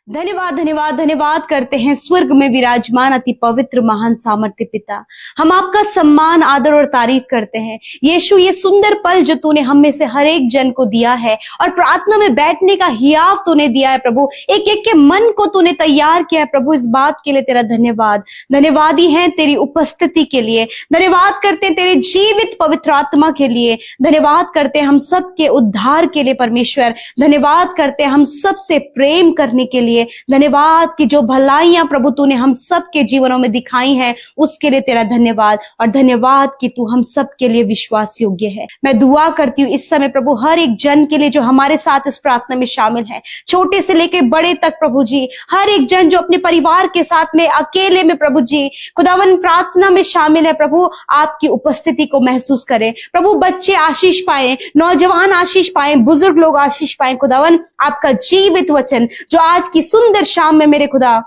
धन्यवाद धन्यवाद धन्यवाद करते हैं स्वर्ग में विराजमान अति पवित्र महान सामर्थ्य पिता। हम आपका सम्मान आदर और तारीफ करते हैं यीशु, ये सुंदर पल जो तूने हम में से हर एक जन को दिया है और प्रार्थना में बैठने का हियाव तूने दिया है प्रभु, एक एक के मन को तूने तैयार किया है प्रभु। इस बात के लिए तेरा धन्यवाद। धन्यवादी हैं तेरी उपस्थिति के लिए, धन्यवाद करते हैं तेरे जीवित पवित्र आत्मा के लिए, धन्यवाद करते हैं हम सबके उद्धार के लिए परमेश्वर, धन्यवाद करते हैं हम सबसे प्रेम करने के लिए, धन्यवाद कि जो भलाइयां प्रभु तूने हम सब के जीवनों में दिखाई हैं उसके लिए तेरा धन्यवाद, और धन्यवाद कि तू हम सब के लिए विश्वास योग्य है। मैं दुआ करती हूँ इस समय प्रभु हर एक जन के लिए जो हमारे साथ इस प्रार्थना में शामिल है, छोटे से लेके बड़े तक प्रभु जी, हर एक जन जो अपने परिवार के साथ में अकेले में प्रभु जी खुदावन प्रार्थना में शामिल है प्रभु, आपकी उपस्थिति को महसूस करें प्रभु। बच्चे आशीष पाए, नौजवान आशीष पाए, बुजुर्ग लोग आशीष पाए खुदावन। आपका जीवित वचन जो आज की सुंदर शाम में मेरे खुदा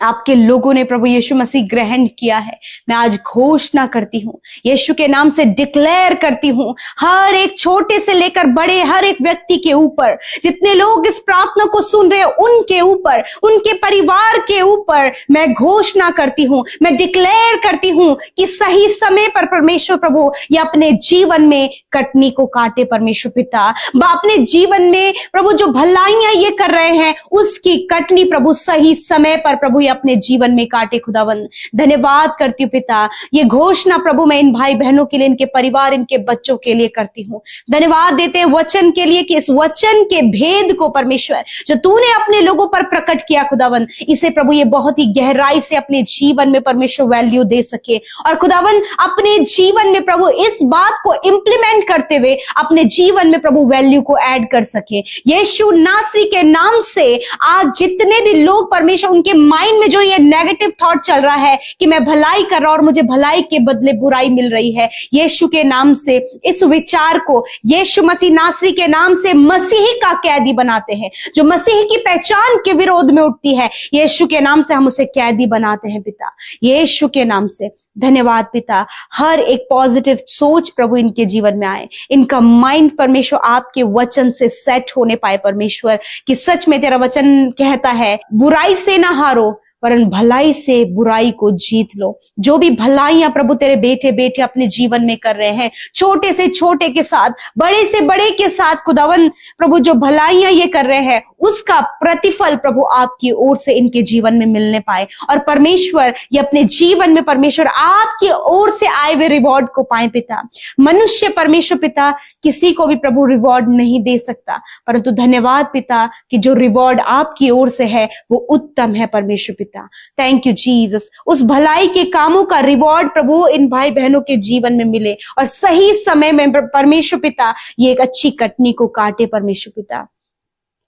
आपके लोगों ने प्रभु यीशु मसीह ग्रहण किया है, मैं आज घोषणा करती हूँ, यीशु के नाम से डिक्लेयर करती हूँ, हर एक छोटे से लेकर बड़े हर एक व्यक्ति के ऊपर, जितने लोग इस प्रार्थना को सुन रहे हैं उनके ऊपर, उनके परिवार के ऊपर मैं घोषणा करती हूँ, मैं डिक्लेयर करती हूँ कि सही समय पर परमेश्वर प्रभु ये अपने जीवन में कटनी को काटे परमेश्वर पिता। अपने जीवन में प्रभु जो भलाइयां ये कर रहे हैं उसकी कटनी प्रभु सही समय पर प्रभु अपने जीवन में काटे खुदावन। धन्यवाद करती हूँ पिता, ये घोषणा प्रभु मैं इन भाई बहनों के लिए, इनके परिवार, इनके बच्चों के लिए करती हूँ। धन्यवाद देते हैं वचन के लिए कि इस वचन के भेद को परमेश्वर जो तूने अपने लोगों पर प्रकट किया खुदावन, इसे प्रभु ये बहुत ही गहराई से अपने जीवन में परमेश्वर वैल्यू दे सके, और खुदावन अपने जीवन में प्रभु इस बात को इंप्लीमेंट करते हुए अपने जीवन में प्रभु वैल्यू को ऐड कर सके। यीशु नासरी के नाम से आज जितने भी लोग परमेश्वर उनके माइंड में जो ये नेगेटिव थॉट चल रहा है कि मैं भलाई कर रहा हूं और मुझे भलाई के बदले बुराई मिल रही है, यीशु के नाम से इस विचार को यीशु मसीह नासरी के नाम से मसीही का कैदी बनाते हैं। जो मसीही की पहचान के विरोध में उठती है, यीशु के नाम से हम उसे कैदी बनाते हैं पिता, यीशु के नाम से। धन्यवाद पिता, हर एक पॉजिटिव सोच प्रभु इनके जीवन में आए, इनका माइंड परमेश्वर आपके वचन से सेट होने पाए परमेश्वर, कि सच में तेरा वचन कहता है बुराई से ना हारो वरन भलाई से बुराई को जीत लो। जो भी भलाइयां प्रभु तेरे बेटे बेटे अपने जीवन में कर रहे हैं, छोटे से छोटे के साथ, बड़े से बड़े के साथ खुदावन प्रभु जो भलाइयां ये कर रहे हैं उसका प्रतिफल प्रभु आपकी ओर से इनके जीवन में मिलने पाए, और परमेश्वर ये अपने जीवन में परमेश्वर आपकी ओर से आए हुए रिवॉर्ड को पाए पिता। मनुष्य परमेश्वर पिता किसी को भी प्रभु रिवॉर्ड नहीं दे सकता, परंतु धन्यवाद पिता कि जो रिवॉर्ड आपकी ओर से है वो उत्तम है परमेश्वर पिता। थैंक यू जीसस, उस भलाई के कामों का रिवॉर्ड प्रभु इन भाई बहनों के जीवन में मिले, और सही समय में परमेश्वर पिता ये एक अच्छी कटनी को काटे परमेश्वर पिता।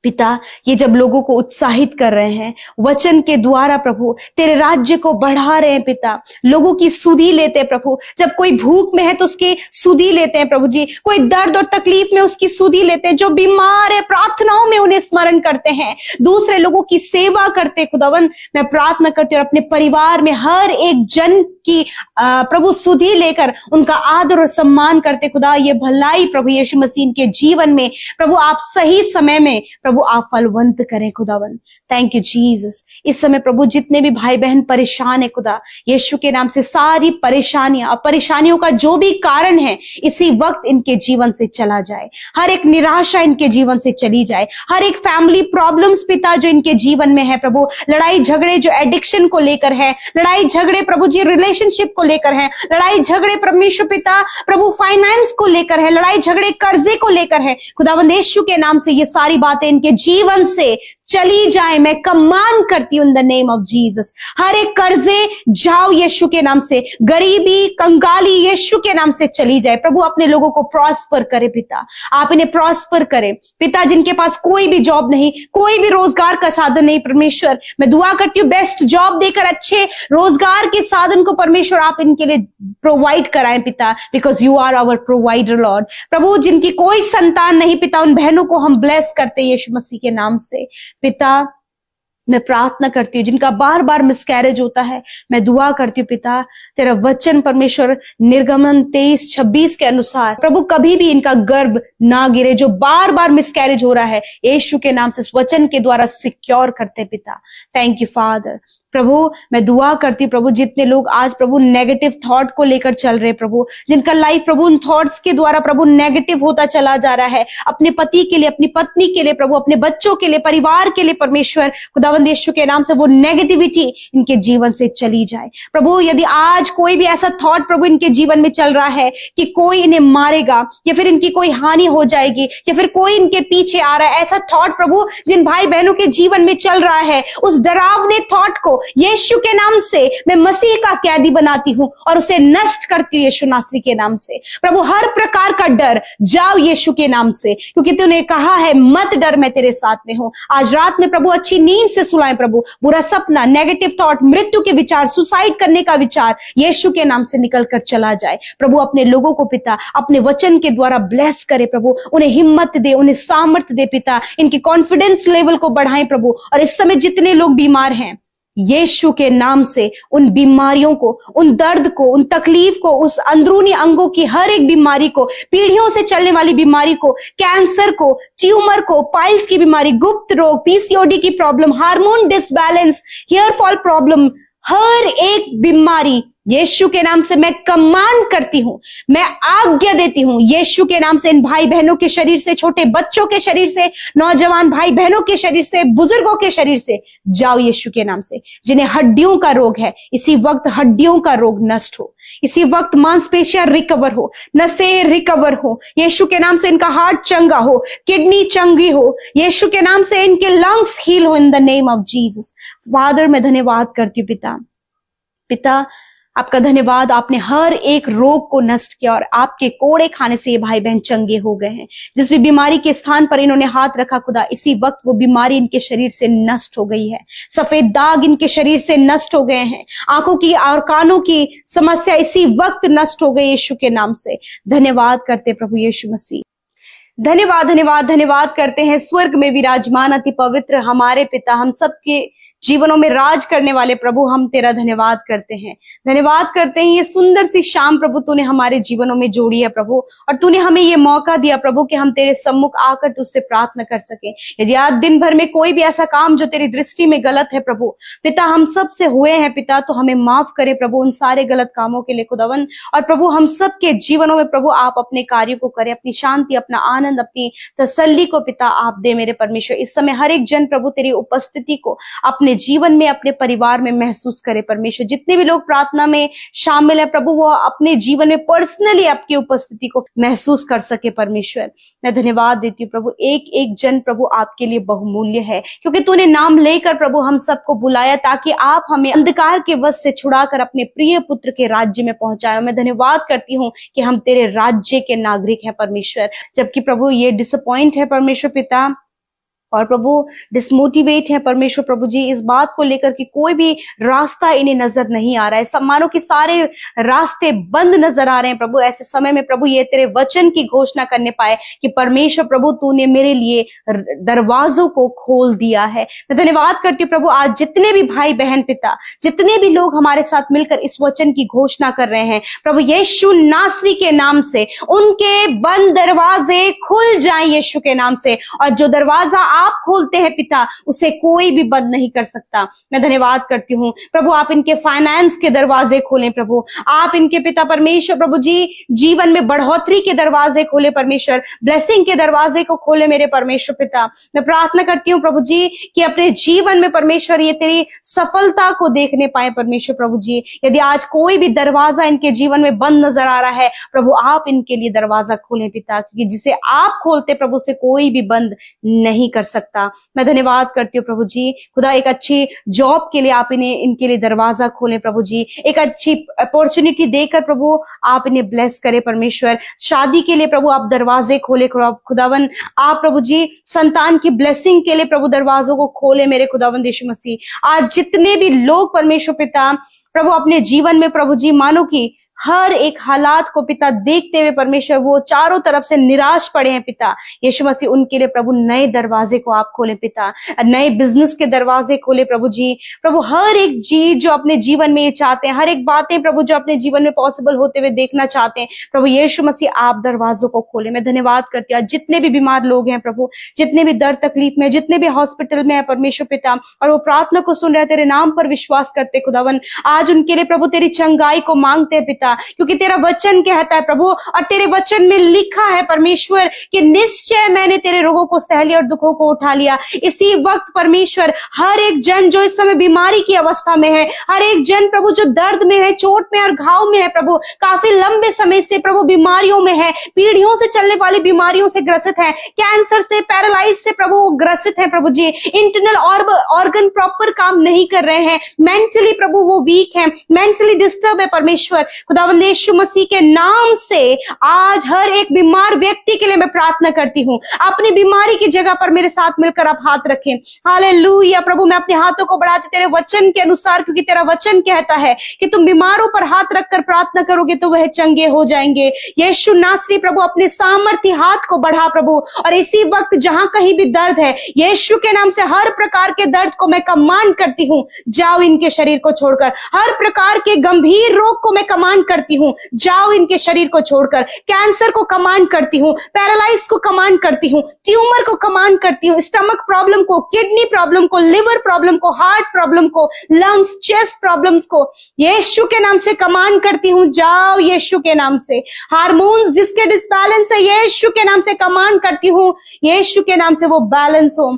पिता ये जब लोगों को उत्साहित कर रहे हैं वचन के द्वारा प्रभु, तेरे राज्य को बढ़ा रहे हैं पिता, लोगों की सुधि लेते हैं प्रभु, जब कोई भूख में है तो उसकी सुधि लेते हैं प्रभु जी, कोई दर्द और तकलीफ में उसकी सुधि लेते हैं, जो बीमार है प्रार्थनाओं में उन्हें स्मरण करते हैं, दूसरे लोगों की सेवा करते हैं खुदावन। मैं प्रार्थना करती हूँ और अपने परिवार में हर एक जन की प्रभु सुधि लेकर उनका आदर और सम्मान करते खुदा। ये भलाई प्रभु यीशु मसीह के जीवन में प्रभु आप सही समय में प्रभु आप फलवंत करें खुदावन। Thank you Jesus. इस समय प्रभु जितने भी भाई बहन परेशान है खुदा, यीशु के नाम से सारी परेशानियां, परेशानियों का जो भी कारण है इसी वक्त इनके जीवन से चला जाए, हर एक निराशा इनके जीवन से चली जाए, हर एक फैमिली प्रॉब्लम्स पिता जो इनके जीवन में है प्रभु, लड़ाई झगड़े जो एडिक्शन को लेकर है, लड़ाई झगड़े प्रभु जी रिलेशनशिप को लेकर है, लड़ाई झगड़े परमेश्वर पिता प्रभु फाइनेंस को लेकर है, लड़ाई झगड़े कर्जे को लेकर है खुदावंद, यीशु के नाम से ये सारी बातें इनके जीवन से चली जाए। मैं कमांड करती हूं in the name of Jesus, हर एक कर्जे जाओ यीशु के नाम से, गरीबी कंगाली यीशु के नाम से चली जाए। प्रभु अपने लोगों को प्रॉस्पर करे पिता, आप इन्हें प्रॉस्पर करें पिता, जिनके पास कोई भी जॉब नहीं, कोई भी रोजगार का साधन नहीं परमेश्वर, मैं दुआ करती हूँ बेस्ट जॉब देकर अच्छे रोजगार के साधन को परमेश्वर आप इनके लिए प्रोवाइड कराएं पिता, because you are our provider Lord. प्रभु जिनकी कोई संतान नहीं पिता, उन बहनों को हम ब्लेस करते हैं यीशु मसीह के नाम से पिता। मैं प्रार्थना करती हूँ जिनका बार बार मिसकैरेज होता है, मैं दुआ करती हूँ पिता, तेरा वचन परमेश्वर निर्गमन 23:26 के अनुसार प्रभु कभी भी इनका गर्भ ना गिरे, जो बार बार मिसकैरेज हो रहा है यीशु के नाम से इस वचन के द्वारा सिक्योर करते पिता। Thank you father. प्रभु मैं दुआ करती हूँ प्रभु, जितने लोग आज प्रभु नेगेटिव थॉट को लेकर चल रहे प्रभु, जिनका लाइफ प्रभु उन थॉट्स के द्वारा प्रभु नेगेटिव होता चला जा रहा है, अपने पति के लिए, अपनी पत्नी के लिए प्रभु, अपने बच्चों के लिए, परिवार के लिए परमेश्वर खुदावंद यीशु के नाम से वो नेगेटिविटी इनके जीवन से चली जाए प्रभु। यदि आज कोई भी ऐसा थॉट प्रभु इनके जीवन में चल रहा है कि कोई इन्हें मारेगा या फिर इनकी कोई हानि हो जाएगी या फिर कोई इनके पीछे आ रहा है, ऐसा थॉट प्रभु जिन भाई बहनों के जीवन में चल रहा है, उस डरावने थॉट को यीशु के नाम से मैं मसीह का कैदी बनाती हूं और उसे नष्ट करती हूं यीशु नासरी के नाम से। प्रभु हर प्रकार का डर जाओ यीशु के नाम से, क्योंकि तूने कहा है मत डर, मैं तेरे साथ में हूं। आज रात में प्रभु अच्छी नींद से सुलाएं प्रभु, बुरा सपना, नेगेटिव थॉट, मृत्यु के विचार, सुसाइड करने का विचार यीशु के नाम से निकल कर चला जाए प्रभु। अपने लोगों को पिता अपने वचन के द्वारा ब्लेस करे प्रभु, उन्हें हिम्मत दे, उन्हें सामर्थ्य दे पिता, इनकी कॉन्फिडेंस लेवल को बढ़ाएं प्रभु। और इस समय जितने लोग बीमार हैं यीशु के नाम से उन बीमारियों को, उन दर्द को, उन तकलीफ को, उस अंदरूनी अंगों की हर एक बीमारी को, पीढ़ियों से चलने वाली बीमारी को, कैंसर को, ट्यूमर को, पाइल्स की बीमारी, गुप्त रोग, पीसीओडी की problem, hormone disbalance, hair fall problem, हर एक बीमारी यीशु के नाम से मैं कमांड करती हूं, मैं आज्ञा देती हूं यीशु के नाम से इन भाई बहनों के शरीर से, छोटे बच्चों के शरीर से, नौजवान भाई बहनों के शरीर से, बुजुर्गों के शरीर से जाओ यीशु के नाम से। जिन्हें हड्डियों का रोग है इसी वक्त हड्डियों का रोग नष्ट हो, इसी वक्त मांसपेशियां रिकवर हो, नसें रिकवर हो यीशु के नाम से, इनका हार्ट चंगा हो, किडनी चंगी हो यीशु के नाम से, इनके लंग्स हील हो इन the name of Jesus. Father मैं धन्यवाद करती हूँ पिता आपका धन्यवाद, आपने हर एक रोग को नष्ट किया और आपके कोड़े खाने से ये भाई बहन चंगे हो गए हैं। जिस भी बीमारी के स्थान पर इन्होंने हाथ रखा खुदा, इसी वक्त वो बीमारी इनके शरीर से नष्ट हो गई है, सफेद दाग इनके शरीर से नष्ट हो गए हैं, आंखों की और कानों की समस्या इसी वक्त नष्ट हो गई यीशु के नाम से। धन्यवाद करते प्रभु यीशु मसीह, धन्यवाद धन्यवाद धन्यवाद करते हैं स्वर्ग में विराजमान अति पवित्र हमारे पिता, हम सबके जीवनों में राज करने वाले प्रभु, हम तेरा धन्यवाद करते हैं, धन्यवाद करते हैं। ये सुंदर सी शाम प्रभु तूने हमारे जीवनों में जोड़ी है प्रभु, और तूने हमें ये मौका दिया प्रभु कि हम तेरे सम्मुख आकर तुझसे प्रार्थना कर सके। यदि आज दिन भर में कोई भी ऐसा काम जो तेरी दृष्टि में गलत है प्रभु पिता, हम सब से हुए हैं पिता, तो हमें माफ करे प्रभु उन सारे गलत कामों के लिए खुदावन। और प्रभु हम सब के जीवनों में प्रभु आप अपने कार्यों को करें, अपनी शांति, अपना आनंद, अपनी तसल्ली को पिता आप दे मेरे परमेश्वर। इस समय हर एक जन प्रभु तेरी उपस्थिति को अपने जीवन में, अपने परिवार में महसूस करे परमेश्वर। जितने भी लोग प्रार्थना में शामिल है प्रभु, वो अपने जीवन में पर्सनली आपकी उपस्थिति को महसूस कर सके परमेश्वर। मैं धन्यवाद देती हूँ प्रभु, एक एक जन प्रभु आपके लिए बहुमूल्य है, क्योंकि तूने नाम लेकर प्रभु हम सबको बुलाया ताकि आप हमें अंधकार के वश से छुड़ाकर अपने प्रिय पुत्र के राज्य में पहुंचाए। मैं धन्यवाद करती हूँ कि हम तेरे राज्य के नागरिक हैं परमेश्वर, जबकि प्रभु ये डिसअपॉइंट है परमेश्वर पिता और प्रभु डिसमोटिवेट है परमेश्वर प्रभु जी इस बात को लेकर कि कोई भी रास्ता इन्हें नजर नहीं आ रहा है, सब मानो कि सारे रास्ते बंद नजर आ रहे हैं प्रभु। ऐसे समय में प्रभु ये तेरे वचन की घोषणा करने पाए कि परमेश्वर प्रभु तूने मेरे लिए दरवाजों को खोल दिया है। मैं धन्यवाद करती हूँ प्रभु, आज जितने भी भाई बहन पिता, जितने भी लोग हमारे साथ मिलकर इस वचन की घोषणा कर रहे हैं प्रभु, यीशु नासरी के नाम से उनके बंद दरवाजे खुल जाएं यीशु के नाम से, और जो दरवाजा आप खोलते हैं पिता उसे कोई भी बंद नहीं कर सकता। मैं धन्यवाद करती हूँ प्रभु, आप इनके फाइनेंस के दरवाजे खोलें प्रभु, आप इनके पिता परमेश्वर प्रभु जी जीवन में बढ़ोतरी के दरवाजे खोले परमेश्वर, ब्लेसिंग के दरवाजे को खोले मेरे परमेश्वर पिता। मैं प्रार्थना करती हूँ प्रभु जी कि अपने जीवन में परमेश्वर ये तेरी सफलता को देखने पाए परमेश्वर प्रभु जी। यदि आज कोई भी दरवाजा इनके जीवन में बंद नजर आ रहा है प्रभु, आप इनके लिए दरवाजा खोलें पिता, क्योंकि जिसे आप खोलते प्रभु से कोई भी बंद नहीं कर सकता। मैं धन्यवाद करती हूँ प्रभु जी खुदा, एक अच्छी जॉब के लिए आप इनके लिए दरवाजा खोलें प्रभु जी, एक अच्छी अपॉर्चुनिटी देकर प्रभु आप इन्हें ब्लेस करें परमेश्वर। शादी के लिए प्रभु आप दरवाजे खोले खुदावन, आप प्रभु जी संतान की ब्लेसिंग के लिए प्रभु दरवाजों को खोले मेरे खुदावन यीशु मसीह। आज जितने भी लोग परमेश्वर पिता प्रभु अपने जीवन में प्रभु जी मानो कि हर एक हालात को पिता देखते हुए परमेश्वर वो चारों तरफ से निराश पड़े हैं पिता। यीशु मसीह उनके लिए प्रभु नए दरवाजे को आप खोले पिता, नए बिजनेस के दरवाजे खोले प्रभु जी। प्रभु हर एक चीज जो अपने जीवन में ये चाहते हैं, हर एक बातें प्रभु जो अपने जीवन में पॉसिबल होते हुए देखना चाहते हैं, प्रभु यीशु मसीह आप दरवाजों को खोले। मैं धन्यवाद करती हूँ जितने भी बीमार लोग हैं प्रभु, जितने भी दर्द तकलीफ में, जितने भी हॉस्पिटल में है परमेश्वर पिता, और वो प्रार्थना को सुन रहे हैं, तेरे नाम पर विश्वास करते खुदावन, आज उनके लिए प्रभु तेरी चंगाई को मांगते हैं पिता, क्योंकि तेरा वचन कहता है प्रभु, और तेरे वचन में लिखा है परमेश्वर कि निश्चय मैंने तेरे रोगों को सह लिया और दुखों को उठा लिया। इसी वक्त परमेश्वर हर एक जन जो इस समय बीमारी की अवस्था में है, हर एक जन प्रभु जो दर्द में है, चोट में और घाव में है प्रभु, काफी लंबे समय से प्रभु बीमारियों में है, पीढ़ियों से चलने वाली बीमारियों से ग्रसित है, कैंसर से, पैरालाइज से प्रभु वो ग्रसित है प्रभु जी, इंटरनल ऑर्गन प्रॉपर काम नहीं कर रहे हैं, मेंटली प्रभु वो वीक है, मेंटली डिस्टर्ब है परमेश्वर। खुदावंद यीशु मसीह के नाम से आज हर एक बीमार व्यक्ति के लिए मैं प्रार्थना करती हूँ, अपनी बीमारी की जगह पर मेरे साथ मिलकर आप हाथ रखें। हालेलुया प्रभु, मैं अपने हाथों को बढ़ाती तेरे वचन के अनुसार, क्योंकि तेरा वचन कहता है कि तुम बीमारों पर हाथ रखकर प्रार्थना करोगे तो वह चंगे हो जाएंगे। यीशु नासरी प्रभु अपने सामर्थ्य हाथ को बढ़ा प्रभु, और इसी वक्त जहां कहीं भी दर्द है, यीशु के नाम से हर प्रकार के दर्द को मैं कमांड करती हूँ, जाओ इनके शरीर को छोड़कर। हर प्रकार के गंभीर रोग को मैं कमांड करती हूँ, जाओ इनके शरीर को छोड़कर। कैंसर को कमांड करती हूँ, पैरालाइज को कमांड करती हूँ, ट्यूमर को कमांड करती हूँ, स्टमक प्रॉब्लम को, किडनी प्रॉब्लम को, लिवर प्रॉब्लम को, हार्ट प्रॉब्लम को, लंग्स, चेस्ट प्रॉब्लम्स को यीशु के नाम से कमांड करती हूँ, जाओ यीशु के नाम से। हार्मोन्स जिसके डिसबैलेंस है, यीशु के नाम से कमांड करती हूँ, यीशु के नाम से वो बैलेंस हो।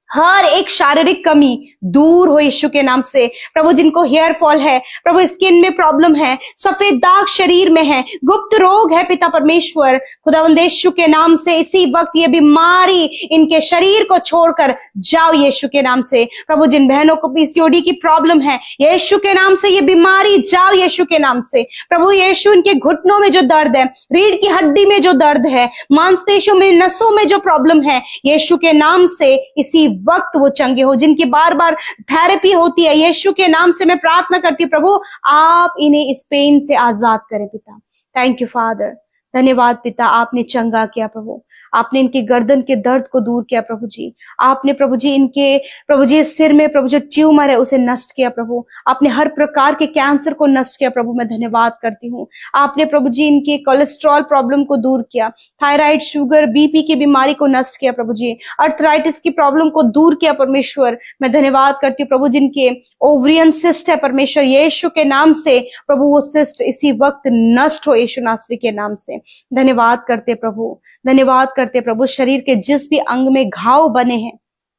हर एक शारीरिक कमी दूर हो यीशु के नाम से। प्रभु जिनको हेयर फॉल है प्रभु, स्किन में प्रॉब्लम है, सफेद दाग शरीर में है, गुप्त रोग है पिता परमेश्वर, खुदावंद यीशु के नाम से इसी वक्त ये बीमारी इनके शरीर को छोड़कर जाओ यीशु के नाम से। प्रभु जिन बहनों को पीसीओडी की प्रॉब्लम है, यीशु के नाम से ये बीमारी जाओ यीशु के नाम से। प्रभु यीशु इनके घुटनों में जो दर्द है, रीढ़ की हड्डी में जो दर्द है, मांसपेशियों में, नसों में जो प्रॉब्लम है, यीशु के नाम से इसी वक्त वो चंगे हो। जिनकी बार बार थेरेपी होती है, यीशु के नाम से मैं प्रार्थना करती हूँ प्रभु, आप इन्हें इस पेन से आजाद करें पिता। थैंक यू फादर, धन्यवाद पिता, आपने चंगा किया प्रभु, आपने इनके गर्दन के दर्द को दूर किया प्रभु जी, आपने प्रभु जी इनके प्रभु जी सिर में प्रभु जो ट्यूमर है उसे नष्ट किया प्रभु, आपने हर प्रकार के कैंसर को नष्ट किया प्रभु, मैं धन्यवाद करती हूँ। आपने प्रभु जी इनके कोलेस्ट्रॉल प्रॉब्लम को दूर किया, थायराइड, शुगर, बीपी की बीमारी को नष्ट किया प्रभु जी, अर्थराइटिस की प्रॉब्लम को दूर किया परमेश्वर, मैं धन्यवाद करती हूँ प्रभु। जिनके ओवरियन सिस्ट है परमेश्वर, यीशु के नाम से प्रभु वो सिस्ट इसी वक्त नष्ट हो यीशु नासरी के नाम से। धन्यवाद करते प्रभु, धन्यवाद करते प्रभु। शरीर के जिस भी अंग में घाव बने हैं,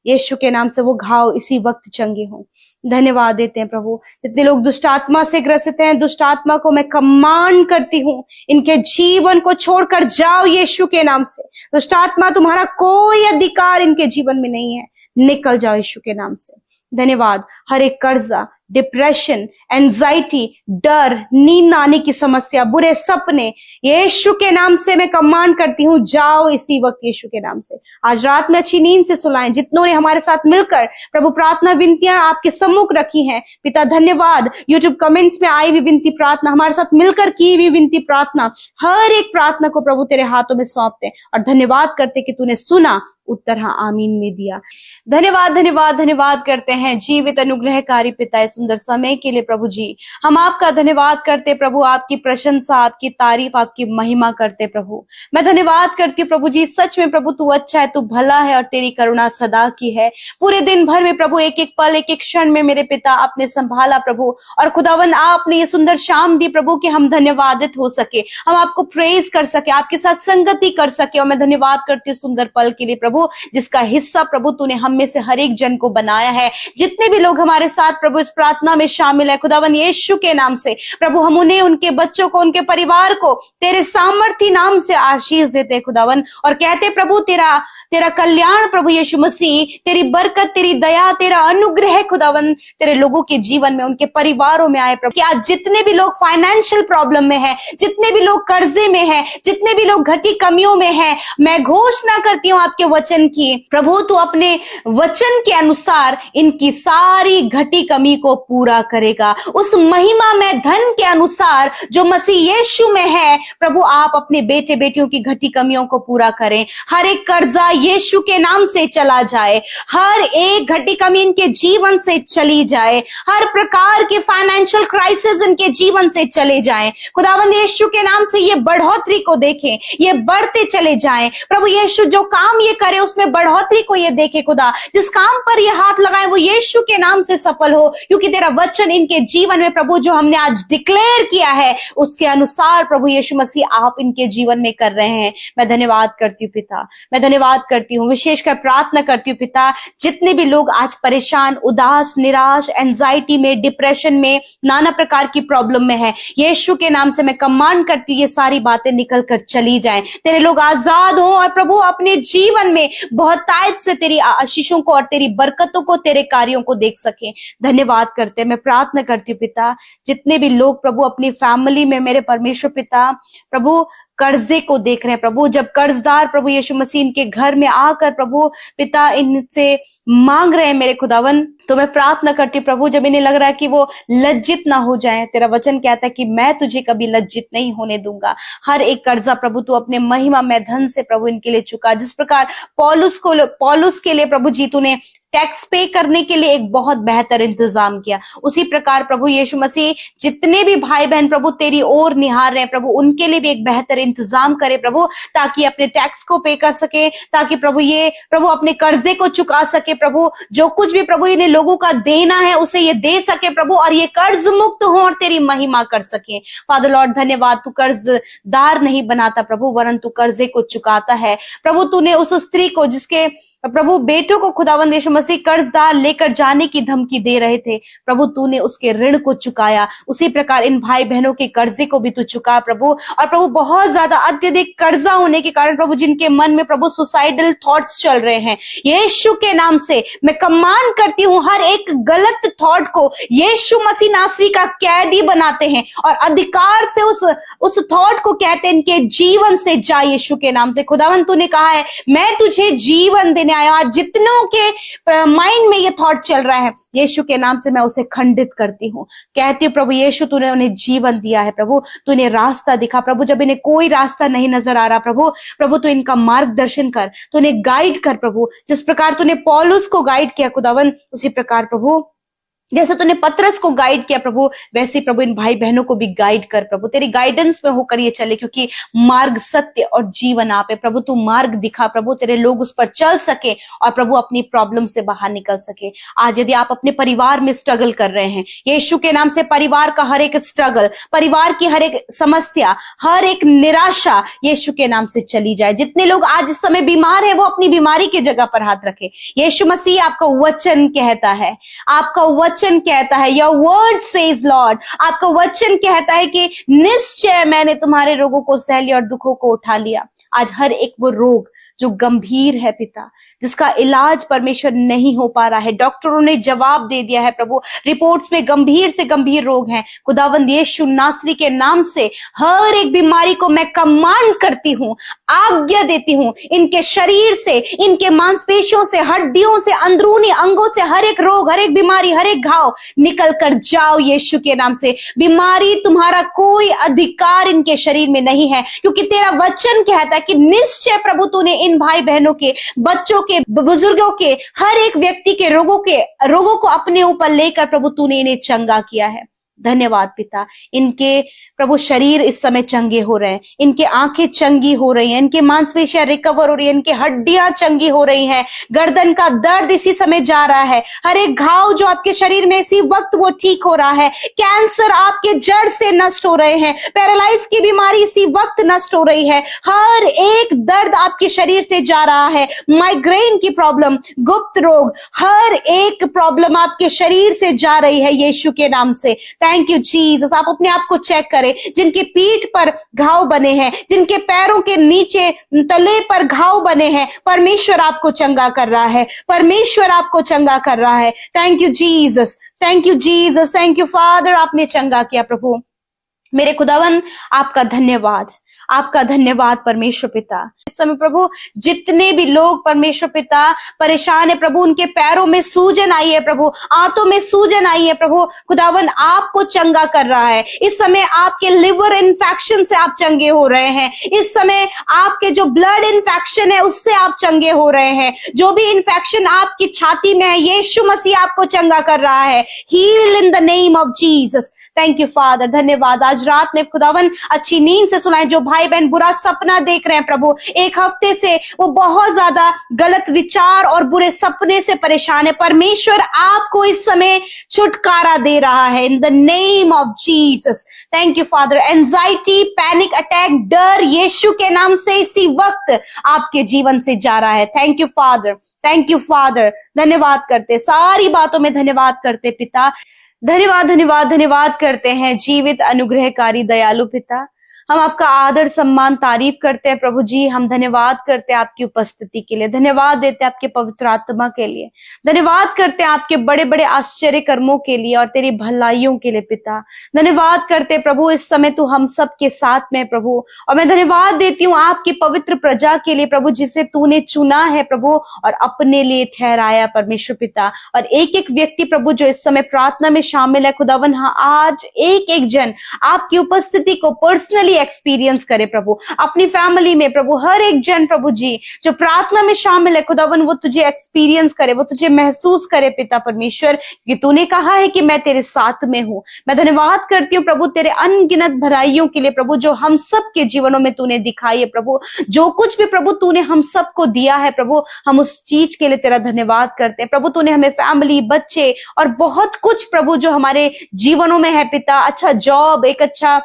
यीशु के नाम से वो घाव इसी वक्त चंगे हों। धन्यवाद देते हैं प्रभु। जितने लोग दुष्ट आत्मा से ग्रसित हैं, दुष्ट आत्मा को मैं कमांड करती हूँ, इनके जीवन को छोड़कर जाओ यीशु के नाम से। दुष्ट आत्मा, तुम्हारा कोई अधिकार इनके जीवन में नहीं है, निकल जाओ यीशु के नाम से। धन्यवाद। हर एक कर्जा, डिप्रेशन, एंजाइटी, डर, नींद आने की समस्या, बुरे सपने, यीशु के नाम से मैं कमांड करती हूँ, जाओ इसी वक्त यीशु के नाम से। आज रात में अच्छी नींद से सुलाएं। जितनों ने हमारे साथ मिलकर प्रभु प्रार्थना विनतियां आपके सम्मुख रखी हैं पिता, धन्यवाद। यूट्यूब कमेंट्स में आई हुई विनती प्रार्थना, हमारे साथ मिलकर की हुई विनती प्रार्थना, हर एक प्रार्थना को प्रभु तेरे हाथों में सौंपते और धन्यवाद करते कि तूने सुना, उत्तर हाँ आमीन में दिया। धन्यवाद धन्यवाद धन्यवाद करते हैं जीवित अनुग्रहकारी पिता, इस सुंदर समय के लिए प्रभु जी हम आपका धन्यवाद करते प्रभु, आपकी प्रशंसा, आपकी तारीफ, आपकी महिमा करते प्रभु। मैं धन्यवाद करती हूँ प्रभु जी, सच में प्रभु तू अच्छा है, तू भला है और तेरी करुणा सदा की है। पूरे दिन भर में प्रभु एक एक पल, एक एक क्षण में मेरे पिता आपने संभाला प्रभु, और खुदावन आपने ये सुंदर शाम दी प्रभु कि हम धन्यवादित हो सके, हम आपको प्रेज कर सके, आपके साथ संगति कर सके। और मैं धन्यवाद करती हूँ सुंदर पल के लिए प्रभु, जिसका हिस्सा प्रभु तूने हम में से हर एक जन को बनाया है। जितने भी लोग हमारे साथ प्रभु इस प्रार्थना में शामिल है, खुदावन यीशु के नाम से प्रभु हम उन्हें, उनके बच्चों को, उनके परिवार को तेरे सामर्थी नाम से आशीष देते खुदावन, और कहते प्रभु तेरा कल्याण प्रभु यीशु मसीह, तेरी बरकत, तेरी दया, तेरा अनुग्रह खुदावन तेरे लोगों के जीवन में, उनके परिवारों में आए प्रभु। कि आज जितने भी लोग फाइनेंशियल प्रॉब्लम में है, जितने भी लोग कर्जे में है, जितने भी लोग घटी कमियों में है, मैं घोषणा करती हूँ आपके वचन वचन की प्रभु तू अपने वचन के अनुसार इनकी सारी घटी कमी को पूरा करेगा। उस महिमा में धन के अनुसार जो मसीह यीशु में है प्रभु, आप अपने बेटे बेटियों की घटी कमियों को पूरा करें। हर एक कर्जा यीशु के नाम से चला जाए, हर एक घटी कमी इनके जीवन से चली जाए, हर प्रकार के फाइनेंशियल क्राइसिस इनके जीवन से चले जाएं। खुदावंद यीशु के नाम से ये बढ़ोतरी को देखें, ये बढ़ते चले जाएं। प्रभु यीशु जो काम ये करे उसमें बढ़ोतरी को ये देखे। खुदा जिस काम पर ये हाथ लगाए वो यीशु के नाम से सफल हो, क्योंकि तेरा वचन इनके जीवन में प्रभु जो हमने आज डिक्लेयर किया है उसके अनुसार प्रभु यीशु मसीह आप इनके जीवन में कर रहे हैं। मैं धन्यवाद करती हूँ पिता, मैं धन्यवाद करती हूँ, विशेषकर प्रार्थना करती हूँ पिता, जितने भी लोग आज परेशान, उदास, निराश, एंजाइटी में, डिप्रेशन में, नाना प्रकार की प्रॉब्लम में है, यीशु के नाम से मैं कमांड करती हूँ ये सारी बातें निकल कर चली जाएं। तेरे लोग आजाद हो और प्रभु अपने जीवन में बहुतायत से तेरी आशीषों को और तेरी बरकतों को, तेरे कार्यों को देख सके। धन्यवाद करते मैं प्रार्थना करती हूँ पिता, जितने भी लोग प्रभु अपनी फैमिली में मेरे परमेश्वर पिता प्रभु कर्जे को देख रहे हैं प्रभु, जब कर्जदार प्रभु यीशु मसीह इनके घर में आकर प्रभु पिता इनसे मांग रहे हैं मेरे खुदावन, तो मैं प्रार्थना करती हूँ प्रभु, जब इन्हें लग रहा है कि वो लज्जित ना हो जाए, तेरा वचन कहता है कि मैं तुझे कभी लज्जित नहीं होने दूंगा। हर एक कर्जा प्रभु तू अपने महिमा में धन से प्रभु इनके लिए चुका। जिस प्रकार पौलुस के लिए प्रभु जी तूने टैक्स पे करने के लिए एक बहुत बेहतर इंतजाम किया, उसी प्रकार प्रभु यीशु मसीह जितने भी भाई बहन प्रभु तेरी ओर निहार रहे हैं प्रभु, उनके लिए भी एक बेहतर इंतजाम करे प्रभु, ताकि अपने टैक्स को पे कर सके, ताकि प्रभु ये प्रभु अपने कर्जे को चुका सके प्रभु, जो कुछ भी प्रभु इन्हें लोगों का देना है उसे ये दे सके प्रभु, और ये कर्ज मुक्त हो और तेरी महिमा कर सके। फादर लॉर्ड धन्यवाद, तू कर्जदार नहीं बनाता प्रभु, वरन तू कर्जे को चुकाता है प्रभु। तूने उस स्त्री को जिसके प्रभु बेटों को खुदावंद यीशु मसीह कर्जदार लेकर जाने की धमकी दे रहे थे प्रभु, तूने उसके ऋण को चुकाया। उसी प्रकार इन भाई बहनों के कर्जे को भी तू चुका प्रभु। और प्रभु बहुत ज्यादा अत्यधिक कर्जा होने के कारण प्रभु जिनके मन में प्रभु सुसाइडल थॉट्स चल रहे हैं, यीशु के नाम से मैं कमांड करती हूँ हर एक गलत थॉट को यीशु मसीह नासरी का कैदी बनाते हैं और अधिकार से उस थॉट को कहते हैं इनके जीवन से जा यीशु के नाम से। खुदावंद तूने कहा है मैं तुझे जीवन देने आया, जितनों के माइंड में ये थॉट चल रहा है यीशु के नाम से मैं उसे खंडित करती हूँ। कहती हूँ प्रभु यीशु तूने उन्हें जीवन दिया है प्रभु, तूने रास्ता दिखा प्रभु, जब इन्हें कोई रास्ता नहीं नजर आ रहा प्रभु तू इनका मार्गदर्शन कर, तूने गाइड कर प्रभु, जिस प्रकार तूने पौलुस को गाइड किया खुदावन, उसी प्रकार प्रभु जैसे तूने पतरस को गाइड किया प्रभु, वैसे प्रभु इन भाई बहनों को भी गाइड कर प्रभु, तेरी गाइडेंस में होकर ये चले, क्योंकि मार्ग सत्य और जीवन आप है प्रभु। तू मार्ग दिखा प्रभु, तेरे लोग उस पर चल सके और प्रभु अपनी प्रॉब्लम से बाहर निकल सके। आज यदि आप अपने परिवार में स्ट्रगल कर रहे हैं, यीशु के नाम से परिवार का हर एक स्ट्रगल, परिवार की हर एक समस्या, हर एक निराशा यीशु के नाम से चली जाए। जितने लोग आज इस समय बीमार है वो अपनी बीमारी की जगह पर हाथ रखे। यीशु मसीह आपका वचन कहता है, आपका वचन कहता है, योर वर्ड सेज लॉर्ड, आपका वचन कहता है कि निश्चय मैंने तुम्हारे रोगों को सह लिया और दुखों को उठा लिया। आज हर एक वो रोग जो गंभीर है पिता, जिसका इलाज परमेश्वर नहीं हो पा रहा है, डॉक्टरों ने जवाब दे दिया है प्रभु, रिपोर्ट्स में गंभीर से गंभीर रोग हैं, खुदावंद यीशु नासरी के नाम से हर एक बीमारी को मैं कमांड करती हूँ, आज्ञा देती हूँ, इनके शरीर से, इनके मांसपेशियों से, हड्डियों से, अंदरूनी अंगों से हर एक रोग, हर एक बीमारी, हर एक घाव निकल कर जाओ यीशु के नाम से। बीमारी तुम्हारा कोई अधिकार इनके शरीर में नहीं है, क्योंकि तेरा वचन कहता है कि निश्चय प्रभु तूने इन भाई बहनों के, बच्चों के, बुजुर्गों के, हर एक व्यक्ति के रोगों को अपने ऊपर लेकर प्रभु तूने इन्हें चंगा किया है। धन्यवाद पिता, इनके प्रभु शरीर इस समय चंगे हो रहे हैं, इनके आंखें चंगी हो रही हैं, इनके मांसपेशियां रिकवर हो रही है, इनके हड्डियां चंगी हो रही हैं, गर्दन का दर्द इसी समय जा रहा है, हर एक घाव जो आपके शरीर में इसी वक्त वो ठीक हो रहा है, कैंसर आपके जड़ से नष्ट हो रहे हैं, पैरालाइज की बीमारी इसी वक्त नष्ट हो रही है, हर एक दर्द आपके शरीर से जा रहा है, माइग्रेन की प्रॉब्लम, गुप्त रोग, हर एक प्रॉब्लम आपके शरीर से जा रही है यीशु के नाम से। Thank you Jesus. आप अपने आप को चेक करें, जिनकी पीठ पर घाव बने हैं, जिनके पैरों के नीचे तले पर घाव बने हैं, परमेश्वर आपको चंगा कर रहा है, परमेश्वर आपको चंगा कर रहा है। Thank you Jesus, thank you Jesus, thank you father, आपने चंगा किया प्रभु। मेरे खुदावन आपका धन्यवाद, आपका धन्यवाद परमेश्वर पिता। इस समय प्रभु जितने भी लोग परमेश्वर पिता परेशान है प्रभु, उनके पैरों में सूजन आई है प्रभु, आंतों में सूजन आई है प्रभु, खुदावन आपको चंगा कर रहा है। इस समय आपके लिवर इन्फेक्शन से आप चंगे हो रहे हैं। इस समय आपके जो ब्लड इन्फेक्शन है उससे आप चंगे हो रहे हैं। जो भी इन्फेक्शन आपकी छाती में है, यीशु मसीह आपको चंगा कर रहा है। Heal in the name of Jesus. Thank you father, धन्यवाद। आज रात में खुदावन अच्छी नींद से सुनाए। जो भाई बहन बुरा सपना देख रहे हैं प्रभु, एक हफ्ते से वो बहुत ज्यादा गलत विचार और बुरे सपने से परेशान है, परमेश्वर आपको इस समय छुटकारा दे रहा है इन the name of Jesus. Thank you father. Anxiety, panic attack, डर यीशु के नाम से इसी वक्त आपके जीवन से जा रहा है। Thank you father, thank you father. धन्यवाद करते, सारी बातों में धन्यवाद करते पिता। धन्यवाद धन्यवाद धन्यवाद करते हैं जीवित अनुग्रहकारी दयालु पिता। हम आपका आदर सम्मान तारीफ करते हैं प्रभु जी। हम धन्यवाद करते हैं आपकी उपस्थिति के लिए, धन्यवाद देते हैं आपके पवित्र आत्मा के लिए, धन्यवाद करते हैं आपके बड़े बड़े आश्चर्य कर्मों के लिए और तेरी भलाइयों के लिए पिता। धन्यवाद करते हैं प्रभु, इस समय तू हम सब के साथ में प्रभु। और मैं धन्यवाद देती हूँ आपकी पवित्र प्रजा के लिए प्रभु, जिसे तूने चुना है प्रभु और अपने लिए ठहराया परमेश्वर पिता। और एक एक व्यक्ति प्रभु जो इस समय प्रार्थना में शामिल है खुदावन, हाँ आज एक एक जन आपकी उपस्थिति को पर्सनली एक्सपीरियंस करे प्रभु, अपनी फैमिली में प्रभु। हर एक जन प्रभु जी जो प्रार्थना में शामिल है खुदावन, वो तुझे एक्सपीरियंस करे, वो तुझे महसूस करे पिता परमेश्वर, कि तूने कहा है कि मैं तेरे साथ में हूँ। मैं धन्यवाद करती हूँ प्रभु तेरे अनगिनत भलाइयों के लिए प्रभु, जो हम सब के जीवनों में तूने दिखाई है प्रभु। जो कुछ भी प्रभु तूने हम सबको दिया है प्रभु, हम उस चीज के लिए तेरा धन्यवाद करते हैं प्रभु। तूने हमें फैमिली, बच्चे और बहुत कुछ प्रभु जो हमारे जीवनों में है पिता, अच्छा जॉब, एक अच्छा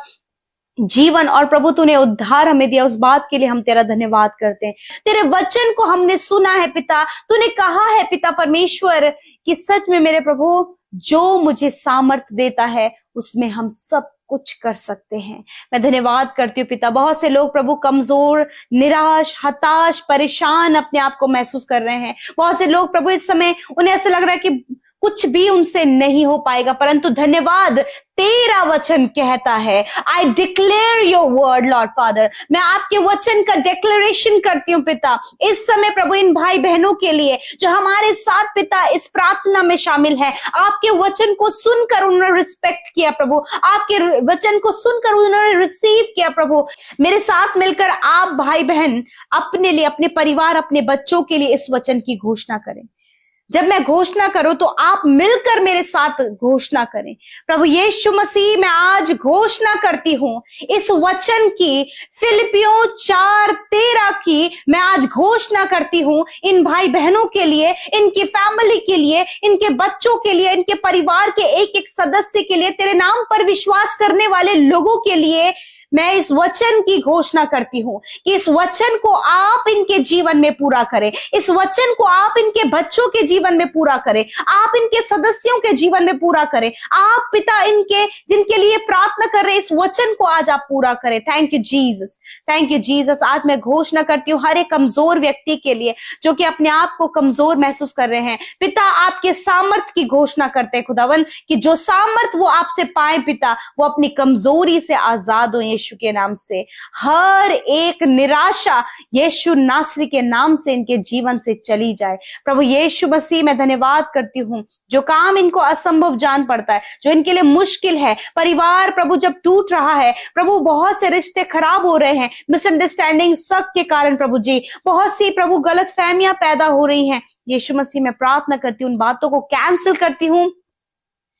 जीवन और प्रभु तूने उद्धार हमें दिया, उस बात के लिए हम तेरा धन्यवाद करते हैं। तेरे वचन को हमने सुना है पिता, तूने कहा है पिता परमेश्वर कि सच में मेरे प्रभु जो मुझे सामर्थ्य देता है उसमें हम सब कुछ कर सकते हैं। मैं धन्यवाद करती हूँ पिता। बहुत से लोग प्रभु कमजोर, निराश, हताश, परेशान अपने आप को महसूस कर रहे हैं। बहुत से लोग प्रभु इस समय उन्हें ऐसा लग रहा है कि कुछ भी उनसे नहीं हो पाएगा, परंतु धन्यवाद तेरा वचन कहता है, I declare your word Lord father. मैं आपके वचन का डिक्लेरेशन करती हूँ पिता इस समय प्रभु, इन भाई बहनों के लिए जो हमारे साथ पिता इस प्रार्थना में शामिल है। आपके वचन को सुनकर उन्होंने रिस्पेक्ट किया प्रभु, आपके वचन को सुनकर उन्होंने रिसीव किया प्रभु। मेरे साथ मिलकर आप भाई बहन अपने लिए, अपने परिवार, अपने बच्चों के लिए इस वचन की घोषणा करें। जब मैं घोषणा करूं तो आप मिलकर मेरे साथ घोषणा करें। प्रभु यीशु मसीह, मैं आज घोषणा करती हूं इस वचन की, फिलिपियों 4:13 की मैं आज घोषणा करती हूं इन भाई बहनों के लिए, इनकी फैमिली के लिए, इनके बच्चों के लिए, इनके परिवार के एक एक सदस्य के लिए, तेरे नाम पर विश्वास करने वाले लोगों के लिए। मैं इस वचन की घोषणा करती हूं कि इस वचन को आप इनके जीवन में पूरा करें, इस वचन को आप इनके बच्चों के जीवन में पूरा करें, आप इनके सदस्यों के जीवन में पूरा करें। आप पिता इनके जिनके लिए प्रार्थना कर रहे हैं, इस वचन को आज आप पूरा करें। Thank you Jesus, thank you Jesus. आज मैं घोषणा करती हूँ हर एक कमजोर व्यक्ति के लिए जो कि अपने आप को कमजोर महसूस कर रहे हैं पिता, आपके सामर्थ की घोषणा करते हैं खुदावन, कि जो सामर्थ वो आपसे पाए पिता, वो अपनी कमजोरी से आजाद हो यीशु के नाम से। हर एक निराशा यीशु नासरी के नाम से इनके जीवन से चली जाए। प्रभु यीशु मसीह, मैं धन्यवाद करती हूँ जो काम इनको असंभव जान पड़ता है, जो इनके लिए मुश्किल है, परिवार प्रभु जब टूट रहा है प्रभु, बहुत से रिश्ते खराब हो रहे हैं, मिसअंडरस्टैंडिंग सब के कारण प्रभु जी, बहुत सी प्रभु गलत फहमियां पैदा हो रही हैं। यीशु मसीह, मैं प्रार्थना करती हूँ उन बातों को कैंसिल करती हूँ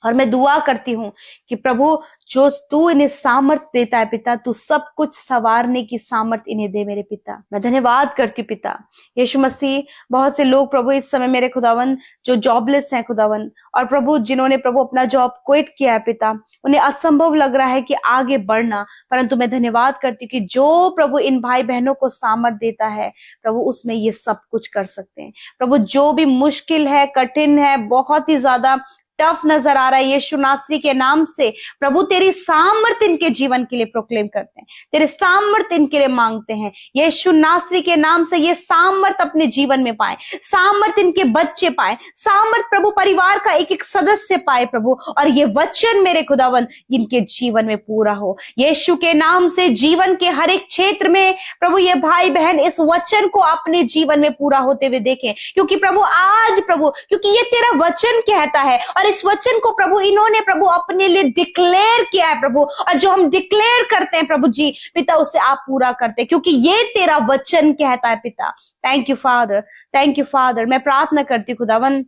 और मैं दुआ करती हूँ कि प्रभु जो तू इन्हें सामर्थ देता है पिता, तू सब कुछ संवारने की सामर्थ इन्हें दे मेरे पिता। मैं धन्यवाद करती हूँ पिता यीशु मसीह। बहुत से लोग प्रभु इस समय मेरे खुदावन जो जॉबलेस हैं खुदावन, और प्रभु जिन्होंने प्रभु अपना जॉब क्विट किया है पिता, उन्हें असंभव लग रहा है कि आगे बढ़ना, परंतु मैं धन्यवाद करती हूँ कि जो प्रभु इन भाई बहनों को सामर्थ देता है प्रभु, उसमें ये सब कुछ कर सकते हैं। प्रभु जो भी मुश्किल है, कठिन है, बहुत ही ज्यादा टफ नजर आ रहा है, यीशु नासरी के नाम से प्रभु तेरी सामर्थ इनके जीवन के लिए प्रोक्लेम करते हैं, तेरे सामर्थ इनके लिए मांगते हैं। यीशु नासरी के नाम से ये सामर्थ अपने जीवन में पाए, सामर्थ इनके बच्चे पाए, सामर्थ प्रभु परिवार का एक एक सदस्य पाए प्रभु, और ये वचन मेरे खुदावन इनके जीवन में पूरा हो। यीशु के नाम से जीवन के हर एक क्षेत्र में प्रभु ये भाई बहन इस वचन को अपने जीवन में पूरा होते हुए देखें, क्योंकि प्रभु आज प्रभु क्योंकि ये तेरा वचन कहता है, और इस वचन को प्रभु इन्होंने प्रभु अपने लिए डिक्लेयर किया है प्रभु, और जो हम डिक्लेयर करते हैं प्रभु जी पिता उसे आप पूरा करते हैं, क्योंकि ये तेरा वचन कहता है पिता। Thank you father, thank you father. मैं प्रार्थना करती खुदावन,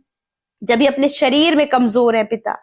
जब ये अपने शरीर में कमजोर है पिता,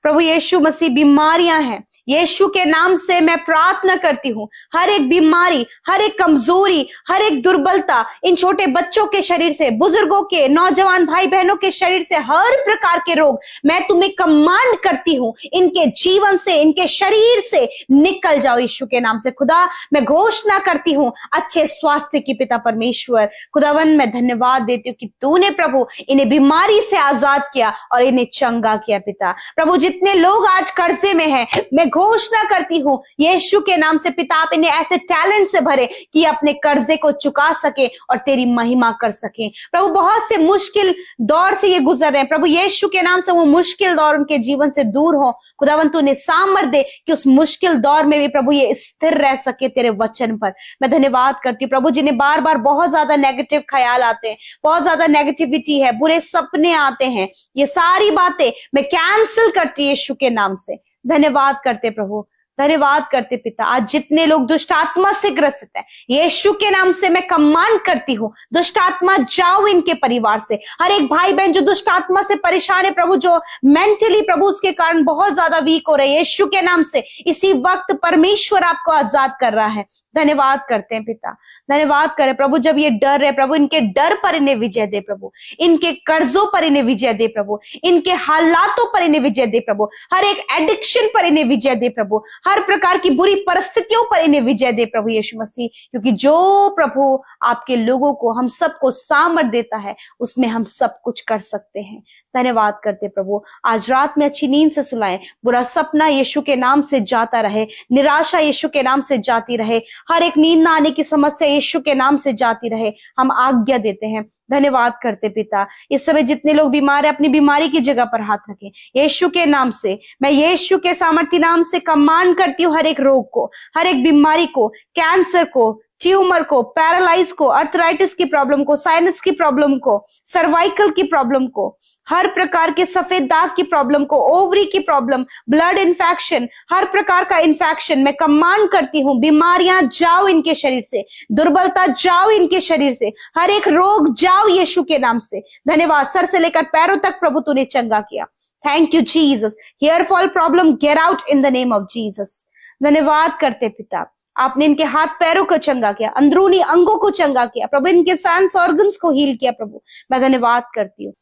प्रभु यीशु मसीह बीमारियां हैं, यीशु के नाम से मैं प्रार्थना करती हूँ, हर एक बीमारी, हर एक कमजोरी, हर एक दुर्बलता इन छोटे बच्चों के शरीर से, बुजुर्गों के, नौजवान भाई बहनों के शरीर से, हर प्रकार के रोग मैं तुम्हें कमांड करती हूँ, इनके जीवन से, इनके शरीर से निकल जाओ यीशु के नाम से। खुदा मैं घोषणा करती हूँ अच्छे स्वास्थ्य की पिता परमेश्वर। खुदावन मैं धन्यवाद देती हूँ कि तूने प्रभु इन्हें बीमारी से आजाद किया और इन्हें चंगा किया पिता। प्रभु जितने लोग आज कर्जे में हैं, मैं घोषणा करती हूँ यीशु के नाम से पिता आप इन्हें ऐसे टैलेंट से भरे कि अपने कर्जे को चुका सके और तेरी महिमा कर सके। प्रभु बहुत से मुश्किल दौर से ये गुजर रहे हैं, प्रभु यीशु के नाम से वो मुश्किल दौर उनके जीवन से दूर हो। खुदावन तू उन्हें सामर्थ दे कि उस मुश्किल दौर में भी प्रभु ये स्थिर रह सके तेरे वचन पर। मैं धन्यवाद करती हूँ प्रभु, जिन्हें बार बार बहुत ज्यादा नेगेटिव ख्याल आते हैं, बहुत ज्यादा नेगेटिविटी है, बुरे सपने आते हैं, ये सारी बातें मैं कैंसिल करती हूँ यीशु के नाम से। धन्यवाद करते प्रभु, धन्यवाद करते पिता। आज जितने लोग दुष्ट आत्मा से ग्रसित हैं, यीशु के नाम से मैं कमांड करती हूँ दुष्ट आत्मा जाओ इनके परिवार से। हर एक भाई बहन जो दुष्ट आत्मा से परेशान है प्रभु, जो मेंटली प्रभु उसके कारण बहुत ज्यादा वीक हो रहे हैं, यीशु के नाम से इसी वक्त परमेश्वर आपको आजाद कर रहा है। धन्यवाद करते हैं पिता, धन्यवाद करें प्रभु। जब ये डर है प्रभु, इनके डर पर इन्हें विजय दे प्रभु, इनके कर्जों पर इन्हें विजय दे प्रभु, इनके हालातों पर इन्हें विजय दे प्रभु, हर एक एडिक्शन पर इन्हें विजय दे प्रभु, हर प्रकार की बुरी परिस्थितियों पर इन्हें विजय दे प्रभु यीशु मसीह। क्योंकि जो प्रभु आपके लोगों को, हम सबको सामर्थ देता है, उसमें हम सब कुछ कर सकते हैं। धन्यवाद करते प्रभु। आज रात में अच्छी नींद से सुलाएं, बुरा सपना यीशु के नाम से जाता रहे, निराशा यीशु के नाम से जाती रहे, हर एक नींद ना आने की समस्या यीशु के नाम से जाती रहे, हम आज्ञा देते हैं। धन्यवाद करते पिता। इस समय जितने लोग बीमार है अपनी बीमारी की जगह पर हाथ रखें यीशु के नाम से। मैं यीशु के सामर्थी नाम से कमांड करती हूँ हर एक रोग को, हर एक बीमारी को, कैंसर को, ट्यूमर को, पैरालाइज को, अर्थराइटिस की प्रॉब्लम को, साइनस की प्रॉब्लम को, सर्वाइकल की प्रॉब्लम को, हर प्रकार के सफेद दाग की प्रॉब्लम को, ओवरी की प्रॉब्लम, ब्लड इन्फेक्शन, हर प्रकार का इन्फेक्शन मैं कमांड करती हूँ बिमारियां जाओ इनके शरीर से, दुर्बलता जाओ इनके शरीर से, हर एक रोग जाओ यीशु के नाम से। धन्यवाद, सर से लेकर पैरों तक प्रभु तूने चंगा किया। Thank you Jesus. Hair fall problem get out in the name of Jesus. धन्यवाद करते पिता, आपने इनके हाथ पैरों को चंगा किया, अंदरूनी अंगों को चंगा किया प्रभु, इनके सेंस ऑर्गन्स को हील किया प्रभु। मैं धन्यवाद करती हूँ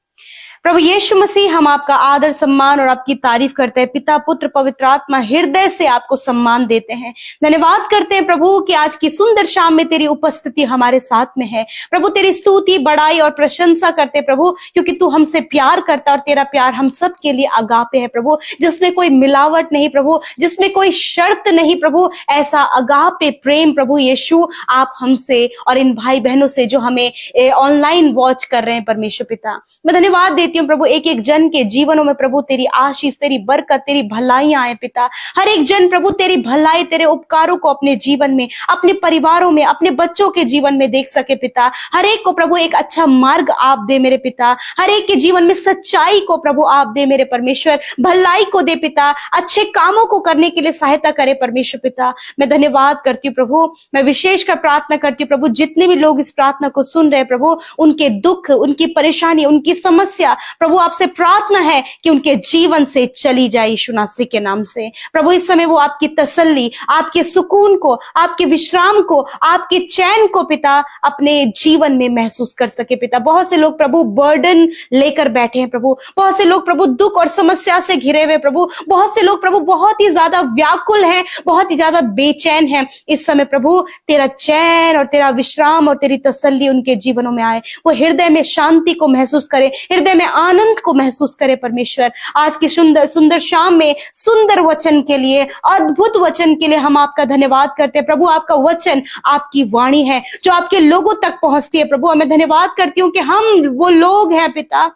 प्रभु यीशु मसीह। हम आपका आदर सम्मान और आपकी तारीफ करते हैं पिता, पुत्र, पवित्र आत्मा, हृदय से आपको सम्मान देते हैं। धन्यवाद करते हैं प्रभु कि आज की सुंदर शाम में तेरी उपस्थिति हमारे साथ में है प्रभु। तेरी स्तुति, बड़ाई और प्रशंसा करते हैं प्रभु, क्योंकि तू हमसे प्यार करता और तेरा प्यार हम सब के लिए अगापे है प्रभु, जिसमें कोई मिलावट नहीं प्रभु, जिसमें कोई शर्त नहीं प्रभु। ऐसा अगापे प्रेम प्रभु यीशु आप हमसे और इन भाई बहनों से जो हमें ऑनलाइन वॉच कर रहे हैं परमेश्वर पिता। मैं धन्यवाद देती हूँ प्रभु एक एक जन के जीवनों में प्रभु तेरी आशीष, तेरी बरकत, तेरी भलाइयां आए पिता। हर एक जन प्रभु तेरी भलाई, तेरे उपकारों को अपने जीवन में, अपने परिवारों में, अपने बच्चों के जीवन में देख सके पिता। हर एक को प्रभु एक अच्छा मार्ग आप दे मेरे पिता, हर एक के जीवन में सच्चाई को प्रभु आप दे मेरे परमेश्वर, भलाई को दे पिता, अच्छे कामों को करने के लिए सहायता करे परमेश्वर पिता। मैं धन्यवाद करती हूँ प्रभु। मैं विशेषकर प्रार्थना करती हूँ प्रभु जितने भी लोग इस प्रार्थना को सुन रहे प्रभु, उनके दुख, उनकी परेशानी, उनकी समस्या प्रभु आपसे प्रार्थना है कि उनके जीवन से चली जाए यीशु नासरी के नाम से। प्रभु इस समय वो आपकी तसल्ली, आपके सुकून को, आपके विश्राम को, आपके चैन को पिता अपने जीवन में महसूस कर सके पिता। बहुत से लोग प्रभु बर्डन लेकर बैठे हैं प्रभु, बहुत से लोग प्रभु दुख और समस्या से घिरे हुए प्रभु, बहुत से लोग प्रभु बहुत ही ज्यादा व्याकुल हैं, बहुत ही ज्यादा बेचैन हैं। इस समय प्रभु तेरा चैन और तेरा विश्राम और तेरी तसल्ली उनके जीवनों में आए, वो हृदय में शांति को महसूस करे हृदय में आनंद को महसूस करे परमेश्वर। आज की सुंदर सुंदर शाम में सुंदर वचन के लिए, अद्भुत वचन के लिए हम आपका धन्यवाद करते हैं प्रभु। आपका वचन, आपकी वाणी है जो आपके लोगों तक पहुंचती है प्रभु। मैं धन्यवाद करती हूँ कि हम वो लोग हैं पिता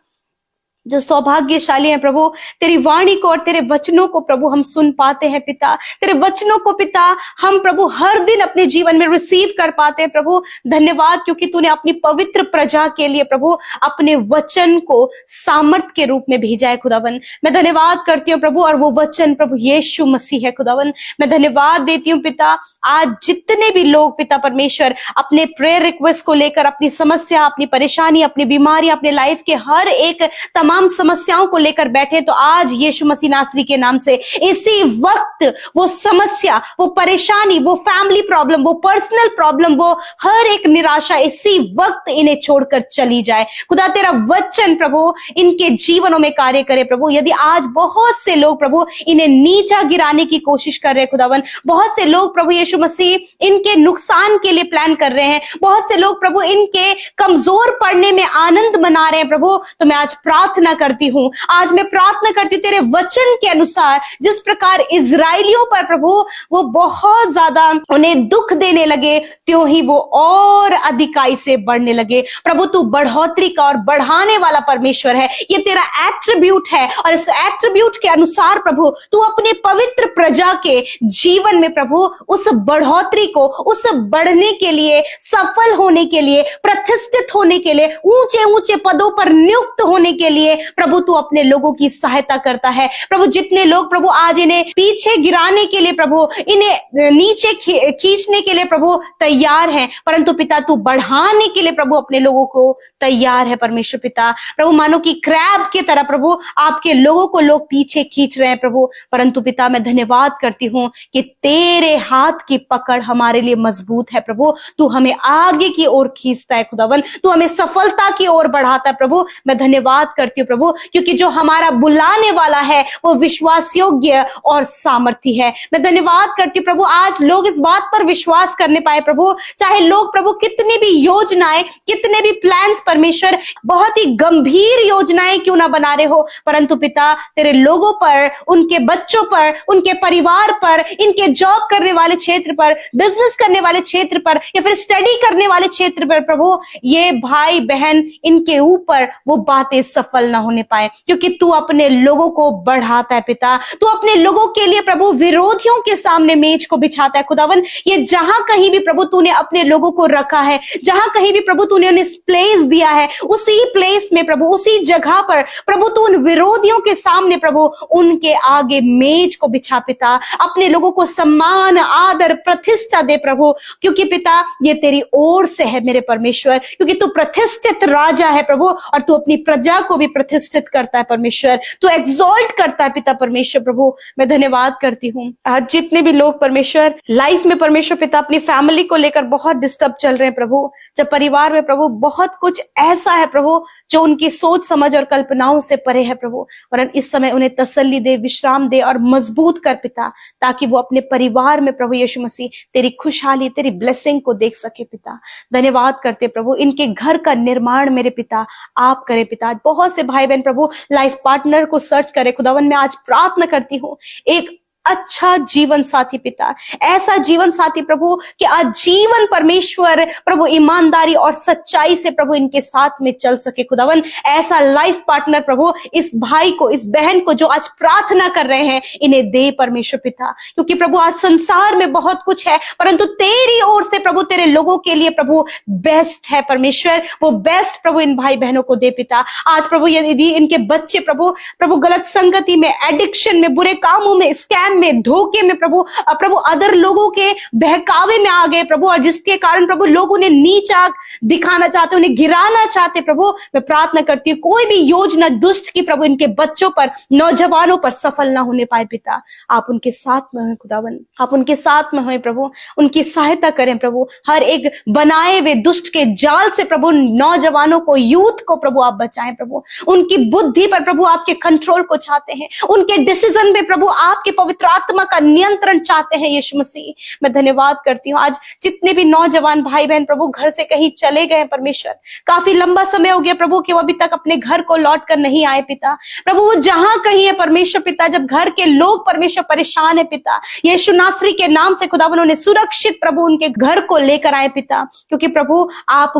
जो सौभाग्यशाली हैं प्रभु, तेरी वाणी को और तेरे वचनों को प्रभु हम सुन पाते हैं पिता। तेरे वचनों को पिता हम प्रभु हर दिन अपने जीवन में रिसीव कर पाते हैं प्रभु। धन्यवाद क्योंकि तूने अपनी पवित्र प्रजा के लिए प्रभु अपने वचन को सामर्थ के रूप में भेजा है खुदावन। मैं धन्यवाद करती हूँ प्रभु, और वो वचन प्रभु यीशु मसीह है खुदावन। मैं धन्यवाद देती हूँ पिता, आज जितने भी लोग पिता परमेश्वर अपने प्रेयर रिक्वेस्ट को लेकर, अपनी समस्या, अपनी परेशानी, अपनी बीमारी, अपने लाइफ के हर एक तमाम समस्याओं को लेकर बैठे, तो आज यीशु मसीह नासरी के नाम से इसी वक्त वो समस्या, वो परेशानी, वो फैमिली प्रॉब्लम, वो पर्सनल प्रॉब्लम, वो हर एक निराशा इसी वक्त इन्हें छोड़कर चली जाए। खुदा तेरा वचन प्रभु इनके जीवनों में कार्य करे प्रभु। यदि आज बहुत से लोग प्रभु इन्हें नीचा गिराने की कोशिश कर रहे हैं खुदावन, बहुत से लोग प्रभु यीशु मसीह इनके नुकसान के लिए प्लान कर रहे हैं, बहुत से लोग प्रभु इनके कमजोर पड़ने में आनंद मना रहे हैं प्रभु, तो मैं आज प्रार्थना करती हूँ, आज मैं प्रार्थना करती हूँ तेरे वचन के अनुसार, जिस प्रकार इजराइलियों पर प्रभु वो बहुत ज्यादा उन्हें दुख देने लगे, त्यों ही वो और अधिकाई से बढ़ने लगे। प्रभु तू बढ़ोतरी का और बढ़ाने वाला परमेश्वर है, ये तेरा एट्रीब्यूट है, और इस एट्रीब्यूट के अनुसार प्रभु तू अपने पवित्र प्रजा के जीवन में प्रभु उस बढ़ोतरी को, उस बढ़ने के लिए, सफल होने के लिए, प्रतिष्ठित होने के लिए, ऊंचे ऊंचे पदों पर नियुक्त होने के लिए प्रभु तू अपने लोगों की सहायता करता है प्रभु। जितने लोग प्रभु आज इन्हें पीछे गिराने के लिए प्रभु, इन्हें नीचे खींचने के लिए प्रभु तैयार हैं, परंतु पिता तू बढ़ाने के लिए प्रभु अपने लोगों को तैयार है परमेश्वर पिता। प्रभु मानो कि क्रैब की तरह प्रभु आपके लोगों को लोग पीछे खींच रहे हैं प्रभु, परंतु पिता मैं धन्यवाद करती हूँ कि तेरे हाथ की पकड़ हमारे लिए मजबूत है प्रभु। तू हमें आगे की ओर खींचता है खुदावन, तू हमें सफलता की ओर बढ़ाता है प्रभु। मैं धन्यवाद करती हूँ प्रभु, क्योंकि जो हमारा बुलाने वाला है वो विश्वास योग्य और सामर्थी है। मैं धन्यवाद करती हूँ प्रभु, आज लोग इस बात पर विश्वास करने पाए प्रभु, चाहे लोग प्रभु कितनी भी योजनाएं, कितने भी प्लान्स परमेश्वर, बहुत ही गंभीर योजनाएं क्यों ना बना रहे हो, परंतु पिता तेरे लोगों पर, उनके बच्चों पर, उनके परिवार पर, इनके जॉब करने वाले क्षेत्र पर, बिजनेस करने वाले क्षेत्र पर, या फिर स्टडी करने वाले क्षेत्र पर प्रभु, ये भाई बहन इनके ऊपर वो बातें सफल ना होने पाए, क्योंकि तू अपने लोगों को बढ़ाता है पिता। तू अपने लोगों के लिए प्रभु विरोधियों के सामने मेज को बिछाता है खुदावन। ये जहां कहीं भी प्रभु तूने अपने लोगों को रखा है, जहां कहीं भी प्रभु तूने उन्हें प्लेस दिया है, उसी प्लेस में प्रभु, उसी जगह पर प्रभु तू उन विरोधियों के सामने प्रभु उनके आगे मेज को बिछा पिता। अपने लोगों को सम्मान, आदर, प्रतिष्ठा दे प्रभु, क्योंकि पिता ये तेरी ओर से है मेरे परमेश्वर, क्योंकि तू प्रतिष्ठित राजा है प्रभु, और तू अपनी प्रजा को भी प्रतिष्ठित करता है परमेश्वर, तू एक्सॉल्ट करता है पिता परमेश्वर प्रभु। मैं धन्यवाद करती हूँ आज जितने भी लोग परमेश्वर लाइफ में परमेश्वर पिता अपनी फैमिली को लेकर बहुत डिस्टर्ब चल रहे हैं प्रभु, जब परिवार में प्रभु बहुत कुछ ऐसा है प्रभु जो उनकी सोच समझ और कल्पनाओं से परे है प्रभु, वरन इस समय उन्हें तसल्ली दे, विश्राम दे और मजबूत कर पिता, ताकि वो अपने परिवार में प्रभु यीशु मसीह तेरी खुशहाली, तेरी ब्लेसिंग को देख सके पिता। धन्यवाद करते प्रभु, इनके घर का निर्माण मेरे पिता आप करे पिता। बहुत से भाई बहन प्रभु लाइफ पार्टनर को सर्च करे खुदावन, मैं आज प्रार्थना करती हूँ एक अच्छा जीवन साथी पिता, ऐसा जीवन साथी प्रभु कि आजीवन परमेश्वर प्रभु ईमानदारी और सच्चाई से प्रभु इनके साथ में चल सके खुदावन। ऐसा लाइफ पार्टनर प्रभु इस भाई को, इस बहन को जो आज प्रार्थना कर रहे हैं, इन्हें दे परमेश्वर पिता, क्योंकि प्रभु आज संसार में बहुत कुछ है, परंतु तेरी ओर से प्रभु तेरे लोगों के लिए प्रभु बेस्ट है परमेश्वर, वो बेस्ट प्रभु इन भाई बहनों को दे पिता। आज प्रभु यदि इनके बच्चे प्रभु गलत संगति में, एडिक्शन में, बुरे कामों में, स्कैम में, धोखे में प्रभु अदर लोगों के बहकावे में आ गए प्रभु, और जिसके कारण प्रभु लोग उन्हें नीचा दिखाना चाहते, उन्हें गिराना चाहते प्रभु, मैं प्रार्थना करती हूँ कोई भी योजना दुष्ट की प्रभु इनके बच्चों पर, नौजवानों पर सफल ना होने पाए पिता। आप उनके साथ में हो खुदावन, आप उनके साथ में हो प्रभु, उनकी सहायता करें प्रभु। हर एक बनाए हुए दुष्ट के जाल से प्रभु नौजवानों को, यूथ को प्रभु आप बचाएं प्रभु। उनकी बुद्धि पर प्रभु आपके कंट्रोल को चाहते हैं, उनके डिसीजन में प्रभु आपके पवित्र पवित्र आत्मा का नियंत्रण चाहते हैं यीशु मसीह। मैं धन्यवाद करती हूँ। आज जितने भी नौजवान भाई बहन प्रभु घर से कहीं चले गए परमेश्वर, काफी लंबा समय हो गया प्रभु कि वो अभी तक अपने घर को लौट कर नहीं आए पिता। प्रभु वो जहां कहीं है परमेश्वर पिता, जब घर के लोग परमेश्वर परेशान है पिता, यीशु नासरी के नाम से खुदा उन्होंने सुरक्षित प्रभु उनके घर को लेकर आए पिता। क्योंकि प्रभु आप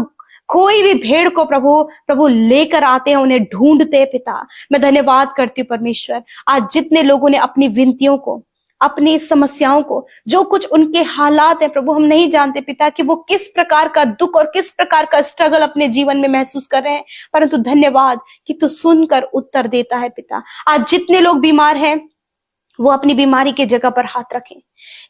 कोई भी भेड़ को प्रभु लेकर आते हैं, उन्हें ढूंढते हैं पिता। मैं धन्यवाद करती हूँ परमेश्वर। आज जितने लोगों ने अपनी विनतियों को, अपनी समस्याओं को, जो कुछ उनके हालात है प्रभु हम नहीं जानते पिता कि वो किस प्रकार का दुख और किस प्रकार का स्ट्रगल अपने जीवन में महसूस कर रहे हैं, परंतु धन्यवाद कि तू सुनकर उत्तर देता है पिता। आज जितने लोग बीमार हैं वो अपनी बीमारी के जगह पर हाथ रखें।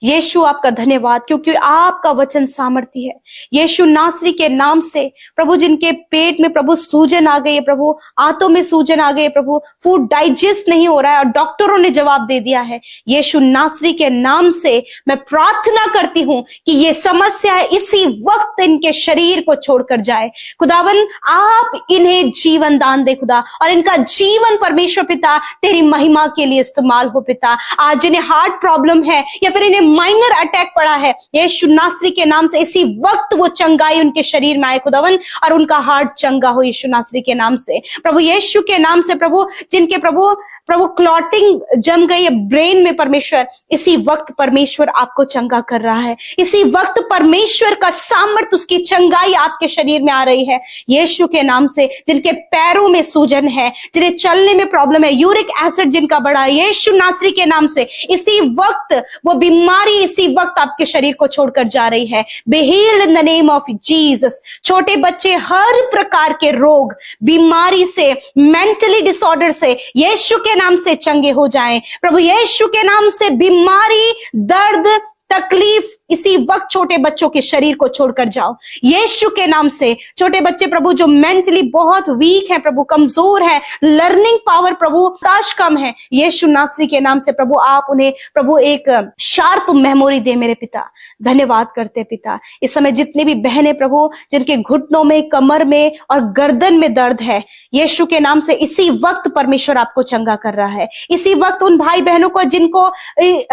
यीशु आपका धन्यवाद, क्योंकि आपका वचन सामर्थ्य है। यीशु नासरी के नाम से प्रभु जिनके पेट में प्रभु सूजन आ गई है, प्रभु आंतों में सूजन आ गई है, प्रभु फूड डाइजेस्ट नहीं हो रहा है और डॉक्टरों ने जवाब दे दिया है, यीशु नासरी के नाम से मैं प्रार्थना करती हूं कि ये समस्या इसी वक्त इनके शरीर को छोड़कर जाए। खुदावन आप इन्हें जीवन दान दे खुदा, और इनका जीवन परमेश्वर पिता तेरी महिमा के लिए इस्तेमाल हो पिता। आज जिन्हें हार्ट प्रॉब्लम है या फिर इन्हें माइनर अटैक पड़ा है, यीशु नासरी के नाम से इसी वक्त वो चंगाई उनके शरीर में आए खुदावन, और उनका हार्ट चंगा हो यीशु नासरी के नाम से। प्रभु यीशु के नाम से प्रभु जिनके प्रभु क्लॉटिंग जम गई है ब्रेन में परमेश्वर, इसी वक्त परमेश्वर आपको चंगा कर रहा है। इसी वक्त परमेश्वर का सामर्थ्य, उसकी चंगाई आपके शरीर में आ रही है यीशु के नाम से। जिनके पैरों में सूजन है, जिन्हें चलने में प्रॉब्लम है, यूरिक एसिड जिनका बढ़ा है, यीशु नासरी के नाम से इसी वक्त वो बीमारी इसी वक्त आपके शरीर को छोड़कर जा रही है। Be healed in the name of Jesus. छोटे बच्चे हर प्रकार के रोग, बीमारी से, मेंटली डिसऑर्डर से यीशु के नाम से चंगे हो जाएं। प्रभु यीशु के नाम से बीमारी, दर्द, तकलीफ इसी वक्त छोटे बच्चों के शरीर को छोड़कर जाओ यीशु के नाम से। छोटे बच्चे प्रभु जो मेंटली बहुत वीक हैं प्रभु, कमजोर है, लर्निंग पावर प्रभु ताश कम है, यीशु नासरी के नाम से प्रभु आप उन्हें प्रभु एक शार्प मेमोरी दे मेरे पिता। धन्यवाद करते पिता। इस समय जितने भी बहनें प्रभु जिनके घुटनों में, कमर में और गर्दन में दर्द है, यीशु के नाम से इसी वक्त परमेश्वर आपको चंगा कर रहा है। इसी वक्त उन भाई बहनों को जिनको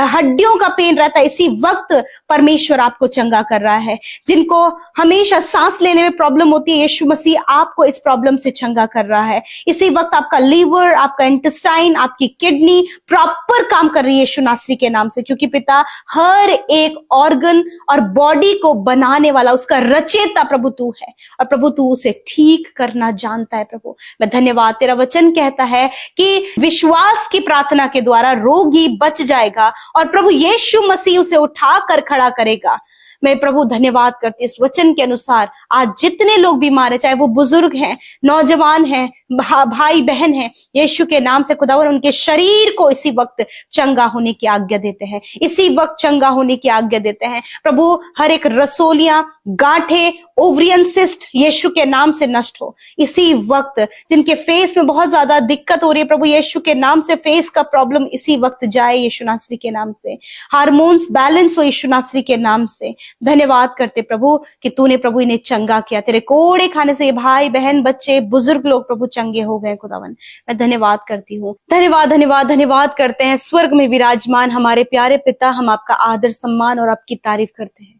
हड्डियों का पेन रहता है, इसी वक्त परमेश्वर आपको चंगा कर रहा है। जिनको हमेशा सांस लेने में प्रॉब्लम होती है, यीशु मसीह आपको इस प्रॉब्लम से चंगा कर रहा है। इसी वक्त आपका लीवर, आपका इंटेस्टाइन, आपकी किडनी प्रॉपर काम कर रही है यीशु नासरी के नाम से, क्योंकि पिता हर एक ऑर्गन और बॉडी को बनाने वाला, उसका रचयिता प्रभु तू है, और प्रभु तू उसे ठीक करना जानता है। प्रभु मैं धन्यवाद, तेरा वचन कहता है कि विश्वास की प्रार्थना के द्वारा रोगी बच जाएगा और प्रभु यीशु मसीह उसे उठाकर खड़ा करेगा। मैं प्रभु धन्यवाद करती इस वचन के अनुसार आज जितने लोग बीमार है, चाहे वो बुजुर्ग हैं, नौजवान हैं, भाई बहन हैं, यीशु के नाम से खुदावन उनके शरीर को इसी वक्त चंगा होने की आज्ञा देते हैं, इसी वक्त चंगा होने की आज्ञा देते हैं। प्रभु हर एक रसोलियां, गांठे, ओवरियन सिस्ट यीशु के नाम से नष्ट हो इसी वक्त। जिनके फेस में बहुत ज्यादा दिक्कत हो रही है प्रभु यीशु के नाम से फेस का प्रॉब्लम इसी वक्त जाए यीशु नासरी के नाम से। हार्मोन्स बैलेंस हो यीशु नासरी के नाम से। धन्यवाद करते प्रभु कि तूने प्रभु इन्हें चंगा किया। तेरे कोड़े खाने से ये भाई बहन, बच्चे, बुजुर्ग लोग प्रभु चंगे हो गए खुदावन। मैं धन्यवाद करती हूँ। धन्यवाद धन्यवाद धन्यवाद करते हैं स्वर्ग में विराजमान हमारे प्यारे पिता। हम आपका आदर सम्मान और आपकी तारीफ करते हैं,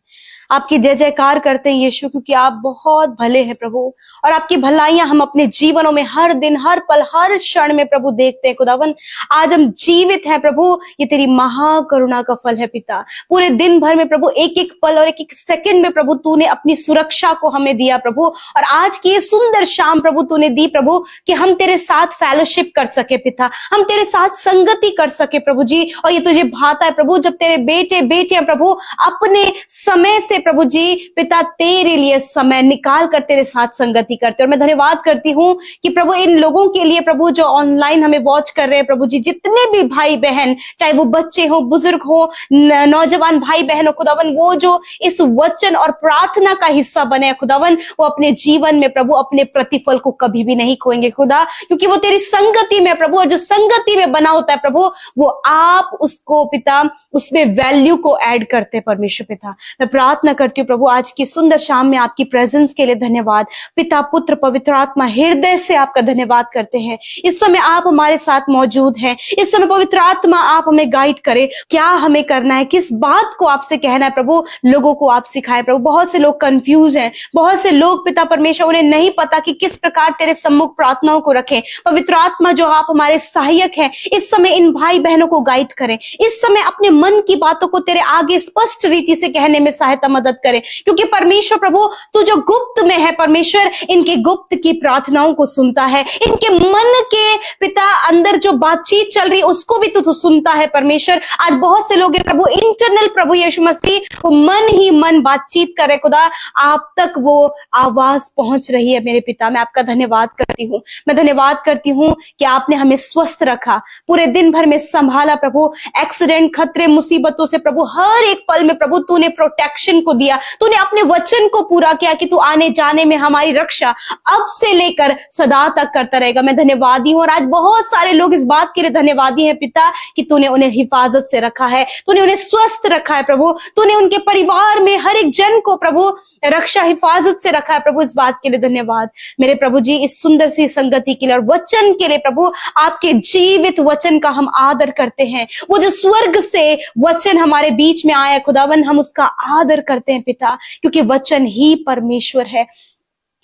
आपकी जय जयकार करते हैं यीशु, क्योंकि आप बहुत भले हैं प्रभु, और आपकी भलाइयां हम अपने जीवनों में हर दिन, हर पल, हर क्षण में प्रभु देखते हैं खुदावन। आज हम जीवित हैं प्रभु, ये तेरी महाकरुणा का फल है पिता। पूरे दिन भर में प्रभु एक एक पल और एक एक सेकंड में प्रभु तूने अपनी सुरक्षा को हमें दिया प्रभु, और आज की ये सुंदर शाम प्रभु तूने दी प्रभु कि हम तेरे साथ फेलोशिप कर सके पिता, हम तेरे साथ संगति कर सके प्रभु जी। और ये तुझे भाता है प्रभु जब तेरे बेटे बेटियां प्रभु अपने समय से प्रभु जी पिता तेरे लिए समय निकाल कर तेरे साथ संगति करते। और मैं धन्यवाद करती हूँ कि प्रभु इन लोगों के लिए प्रभु जो ऑनलाइन हमें वॉच कर रहे हैं प्रभु जी, जितने भी भाई बहन, चाहे वो बच्चे हो, बुजुर्ग हो, नौजवान भाई बहन हो खुदावन, वो जो इस वचन और प्रार्थना का हिस्सा बने खुदावन, वो अपने जीवन में प्रभु अपने प्रतिफल को कभी भी नहीं खोएंगे खुदा, क्योंकि वो तेरी संगति में प्रभु, और जो संगति में बना होता है प्रभु वो आप उसको पिता उसमें वैल्यू को ऐड करते परमेश्वर पिता। मैं प्रार्थना प्रार्थना करती हूँ प्रभु आज की सुंदर शाम में आपकी प्रेजेंस के लिए धन्यवाद। पिता पुत्र पवित्र आत्मा हृदय से आपका धन्यवाद करते हैं। इस समय आप हमारे साथ मौजूद हैं। इस समय पवित्र आत्मा आप हमें गाइड करें, क्या हमें करना है, किस बात को आपसे कहना है प्रभु, लोगों को आप सिखाएं प्रभु। बहुत से लोग कंफ्यूज हैं, बहुत से लोग पिता परमेश्वर उन्हें नहीं पता कि किस प्रकार तेरे सम्मुख प्रार्थनाओं को रखें। पवित्र आत्मा जो आप हमारे सहायक हैं, इस समय इन भाई बहनों को गाइड करें। इस समय अपने मन की बातों को तेरे आगे स्पष्ट रीति से कहने में सहायता मदद करें, क्योंकि परमेश्वर प्रभु तू जो गुप्त में है परमेश्वर, इनके गुप्त की प्रार्थनाओं को सुनता है। इनके मन के पिता अंदर जो बातचीत चल रही है उसको भी तू सुनता है परमेश्वर। आज बहुत से लोग हैं प्रभु इंटरनल प्रभु यीशु मसीह, वो मन ही मन बातचीत करे खुदा, आप तक वो आवाज पहुंच रही है मेरे पिता। मैं आपका धन्यवाद करती हूँ। मैं धन्यवाद करती हूँ कि आपने हमें स्वस्थ रखा, पूरे दिन भर में संभाला प्रभु। एक्सीडेंट, खतरे, मुसीबतों से प्रभु हर एक पल में प्रभु तूने प्रोटेक्शन को दिया। तूने अपने वचन को पूरा किया कि तू आने जाने में हमारी रक्षा अब से लेकर सदा तक करता रहेगा। मैं धन्यवादी हूँ और आज बहुत सारे लोग इस बात के लिए धन्यवादी हैं पिता कि तूने उन्हें हिफाजत से रखा है, तूने उन्हें स्वस्थ रखा है प्रभु, तूने उनके परिवार में हर एक जन को प्रभु रक्षा हिफाजत से रखा है प्रभु। इस बात के लिए धन्यवाद मेरे प्रभु जी, इस सुंदर सी संगति के लिए और वचन के लिए प्रभु। आपके जीवित वचन का हम आदर करते हैं। वो जो स्वर्ग से वचन हमारे बीच में आया खुदावन, हम उसका आदर करते हैं पिता, क्योंकि वचन ही परमेश्वर है।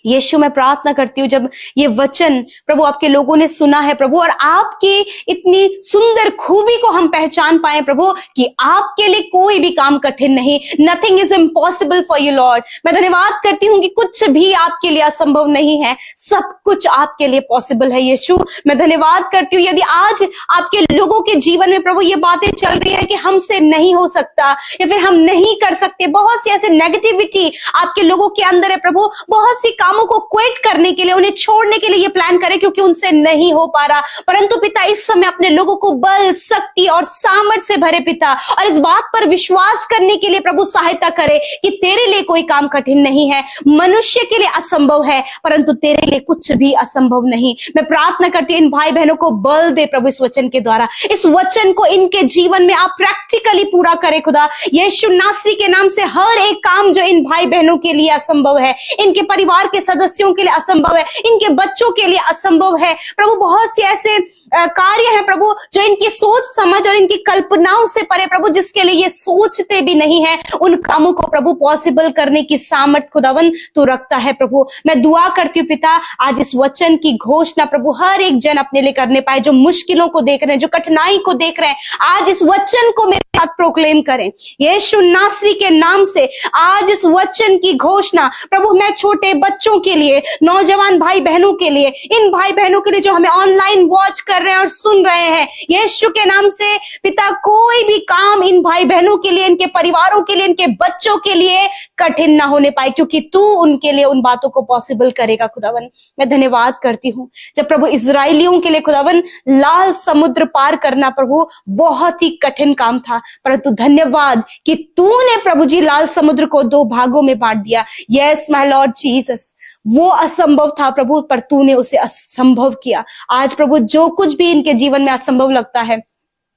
यीशु मैं प्रार्थना करती हूँ जब ये वचन प्रभु आपके लोगों ने सुना है प्रभु, और आपकी इतनी सुंदर खूबी को हम पहचान पाए प्रभु कि आपके लिए कोई भी काम कठिन नहीं, nothing is impossible for you Lord. मैं धन्यवाद करती हूँ कि कुछ भी आपके लिए असंभव नहीं है, सब कुछ आपके लिए पॉसिबल है यीशु। मैं धन्यवाद करती हूँ यदि आज आपके लोगों के जीवन में प्रभु ये बातें चल रही है कि हमसे नहीं हो सकता या फिर हम नहीं कर सकते, बहुत सी ऐसे नेगेटिविटी आपके लोगों के अंदर है प्रभु, बहुत सी कामों को क्विट करने के लिए, उन्हें छोड़ने के लिए ये प्लान करें क्योंकि उनसे नहीं हो पा रहा। परंतु पिता इस समय अपने लोगों को बल, शक्ति और सामर्थ से भरे पिता, और इस बात पर विश्वास करने के लिए प्रभु सहायता करे कि तेरे लिए कोई काम कठिन नहीं है। मनुष्य के लिए असंभव है परंतु तेरे लिए कुछ भी असंभव नहीं। मैं प्रार्थना करती हूँ इन भाई बहनों को बल दे प्रभु, इस वचन के द्वारा इस वचन को इनके जीवन में आप प्रैक्टिकली पूरा करे खुदा। यीशु नासरी के नाम से हर एक काम जो इन भाई बहनों के लिए असंभव है, इनके परिवार के सदस्यों के लिए असंभव है, इनके बच्चों के लिए असंभव है प्रभु, बहुत से ऐसे कार्य है प्रभु जो इनकी सोच समझ और इनकी कल्पनाओं से परे प्रभु, जिसके लिए ये सोचते भी नहीं है, उन कामों को प्रभु पॉसिबल करने की सामर्थ खुदावन तू रखता है प्रभु। मैं दुआ करती हूँ पिता, आज इस वचन की घोषणा प्रभु हर एक जन अपने लिए करने पाए, जो मुश्किलों को देख रहे हैं, जो कठिनाई को देख रहे हैं, आज इस वचन को मेरे साथ प्रोक्लेम करें यीशु नासरी के नाम से। आज इस वचन की घोषणा प्रभु मैं छोटे बच्चों के लिए, नौजवान भाई बहनों के लिए, इन भाई बहनों के लिए जो हमें ऑनलाइन वॉच कर रहे हैं और सुन रहे हैं, यीशु के नाम से पिता कोई भी काम इन भाई बहनों के लिए, इनके परिवारों के लिए, इनके बच्चों के लिए कठिन ना होने पाए, क्योंकि तू उनके लिए उन बातों को पॉसिबल करेगा खुदावन। मैं धन्यवाद करती हूँ जब प्रभु इजरायलियों के लिए खुदावन लाल समुद्र पार करना प्रभु बहुत ही कठिन काम था, परंतु धन्यवाद कि तूने प्रभु जी लाल समुद्र को 2 भागों में बांट दिया। यस माय लॉर्ड जीसस, वो असंभव था प्रभु पर तूने उसे असंभव किया। आज प्रभु जो कुछ भी इनके जीवन में असंभव लगता है,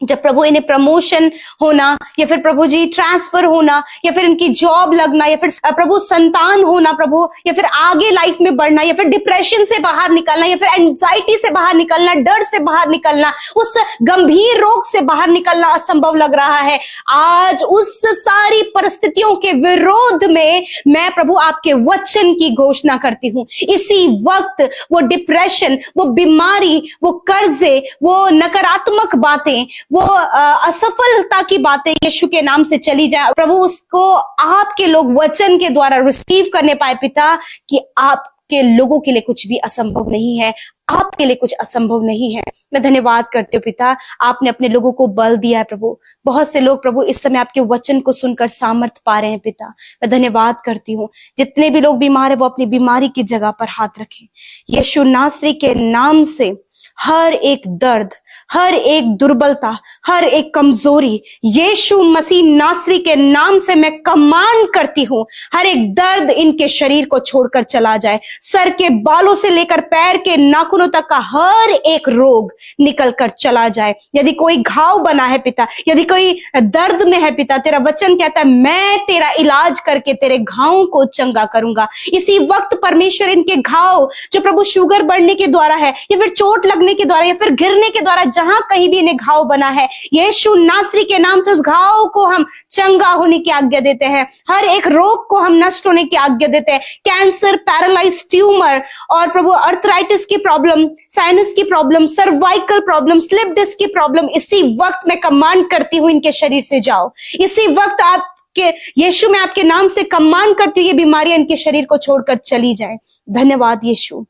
जब प्रभु इन्हें प्रमोशन होना या फिर प्रभु जी ट्रांसफर होना या फिर इनकी जॉब लगना या फिर प्रभु संतान होना प्रभु, या फिर आगे लाइफ में बढ़ना या फिर डिप्रेशन से बाहर निकलना या फिर एंजाइटी से बाहर निकलना, डर से बाहर निकलना, उस गंभीर रोग से बाहर निकलना असंभव लग रहा है, आज उस सारी परिस्थितियों के विरोध में मैं प्रभु आपके वचन की घोषणा करती हूँ। इसी वक्त वो डिप्रेशन, वो बीमारी, वो कर्जे, वो नकारात्मक बातें, वो असफलता की बातें यीशु के नाम से चली जाए प्रभु, उसको आपके लोग वचन के द्वारा रिसीव करने पाए पिता, कि आपके लोगों के लिए कुछ भी असंभव नहीं है, आपके लिए कुछ असंभव नहीं है। मैं धन्यवाद करती हूँ पिता, आपने अपने लोगों को बल दिया है प्रभु। बहुत से लोग प्रभु इस समय आपके वचन को सुनकर सामर्थ पा रहे हैं पिता। मैं धन्यवाद करती हूँ, जितने भी लोग बीमार है वो अपनी बीमारी की जगह पर हाथ रखें यीशु नासरी के नाम से। हर एक दर्द, हर एक दुर्बलता, हर एक कमजोरी यीशु मसीह नासरी के नाम से मैं कमांड करती हूं, हर एक दर्द इनके शरीर को छोड़कर चला जाए। सर के बालों से लेकर पैर के नाखूनों तक का हर एक रोग निकल कर चला जाए। यदि कोई घाव बना है पिता, यदि कोई दर्द में है पिता, तेरा वचन कहता है मैं तेरा इलाज करके तेरे घावों को चंगा करूंगा। इसी वक्त परमेश्वर इनके घाव जो प्रभु शुगर बढ़ने के द्वारा है, या फिर चोट लगने के द्वारा, या फिर गिरने के द्वारा, जहां कहीं भी इन्हें घाव बना है, यीशु नासरी के नाम से उस घाव को हम चंगा होने की आज्ञा देते हैं। हर एक रोग को हम नष्ट होने की आज्ञा देते हैं। कैंसर, पैरालाइज, ट्यूमर और प्रभु अर्थराइटिस की प्रॉब्लम, साइनस की problem, cervical problem, slip disc की प्रॉब्लम, इसी वक्त मैं कमांड करती हूं इनके शरीर से जाओ। इसी वक्त आपके यीशु, मैं आपके नाम से कमांड करती हूँ ये बीमारियां इनके शरीर को छोड़कर चली जाए। धन्यवाद यीशु।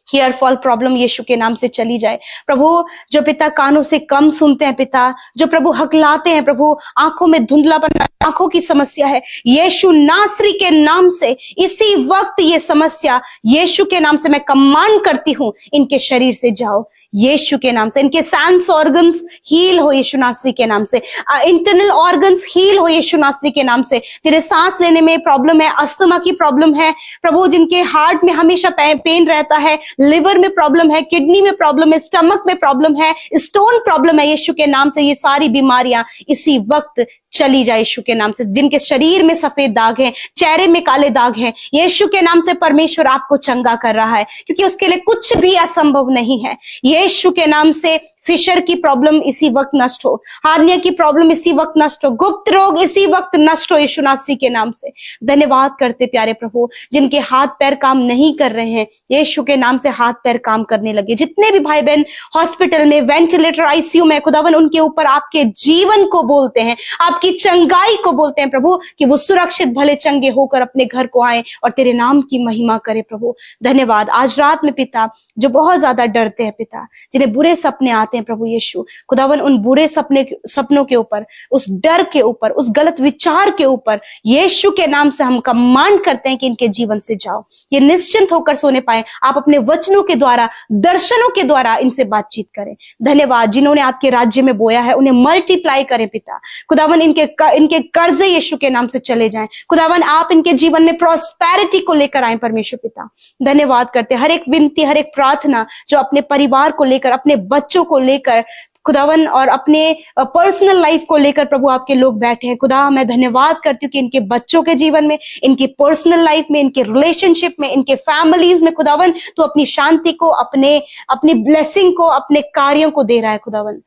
हेयर फॉल प्रॉब्लम यीशु के नाम से चली जाए। प्रभु जो पिता कानों से कम सुनते हैं पिता, जो प्रभु हकलाते हैं प्रभु, आंखों में धुंधलापन, आंखों की समस्या है, यीशु नासरी के नाम से इसी वक्त ये समस्या यीशु के नाम से मैं कमांड करती हूं इनके शरीर से जाओ यीशु के नाम से। इनके सेंस ऑर्गन्स हील हो यीशु नासरी के नाम से। इंटरनल ऑर्गन्स हील हो यीशु नासरी के नाम से। जिन्हें सांस लेने में प्रॉब्लम है, अस्थमा की प्रॉब्लम है प्रभु, जिनके हार्ट में हमेशा पेन रहता है, लिवर में प्रॉब्लम है, किडनी में प्रॉब्लम है, स्टमक में प्रॉब्लम है, स्टोन प्रॉब्लम है, यीशु के नाम से ये सारी बीमारियां इसी वक्त चली जाए यीशु के नाम से। जिनके शरीर में सफेद दाग हैं, चेहरे में काले दाग हैं, यीशु के नाम से परमेश्वर आपको चंगा कर रहा है, क्योंकि उसके लिए कुछ भी असंभव नहीं है। यीशु के नाम से फिशर की प्रॉब्लम इसी वक्त नष्ट हो, हार्निया की प्रॉब्लम इसी वक्त नष्ट हो, गुप्त रोग इसी वक्त नष्ट हो यीशु नासरी के नाम से। धन्यवाद करते प्यारे प्रभु, जिनके हाथ पैर काम नहीं कर रहे हैं यीशु के नाम से हाथ पैर काम करने लगे। जितने भी भाई बहन हॉस्पिटल में, वेंटिलेटर, आईसीयू में, खुदावन उनके ऊपर आपके जीवन को बोलते हैं, आपकी चंगाई को बोलते हैं प्रभु, कि वो सुरक्षित भले चंगे होकर अपने घर को आए और तेरे नाम की महिमा करे प्रभु। धन्यवाद। आज रात में पिता जो बहुत ज्यादा डरते हैं पिता, जिन्हें बुरे सपने आते हैं प्रभु यीशु, खुदावन उन बुरे सपनों के ऊपर, उस डर के ऊपर, उस गलत विचार के ऊपर यीशु के नाम से हम कमांड करते हैं कि इनके जीवन से जाओ, ये निश्चिंत होकर सोने पाए। आप अपने वचनों के द्वारा, दर्शनों के द्वारा इनसे बातचीत करें। धन्यवाद। जिन्होंने आपके राज्य में बोया है उन्हें मल्टीप्लाई करें पिता। खुदावन इनके कर्जे यीशु के नाम से चले जाएं। खुदावन आप इनके जीवन में प्रॉस्पेरिटी को लेकर आए परमेश्वर पिता। धन्यवाद करते। हर एक विनती, हर एक प्रार्थना जो अपने परिवार को लेकर, अपने बच्चों को लेकर खुदावन, और अपने पर्सनल लाइफ को लेकर प्रभु आपके लोग बैठे हैं। खुदा मैं धन्यवाद करती हूँ कि इनके बच्चों के जीवन में, इनकी पर्सनल लाइफ में, इनके रिलेशनशिप में, इनके फैमिलीज में खुदावन तो अपनी शांति को, अपनी ब्लेसिंग को, अपने कार्यों को दे रहा है खुदावन।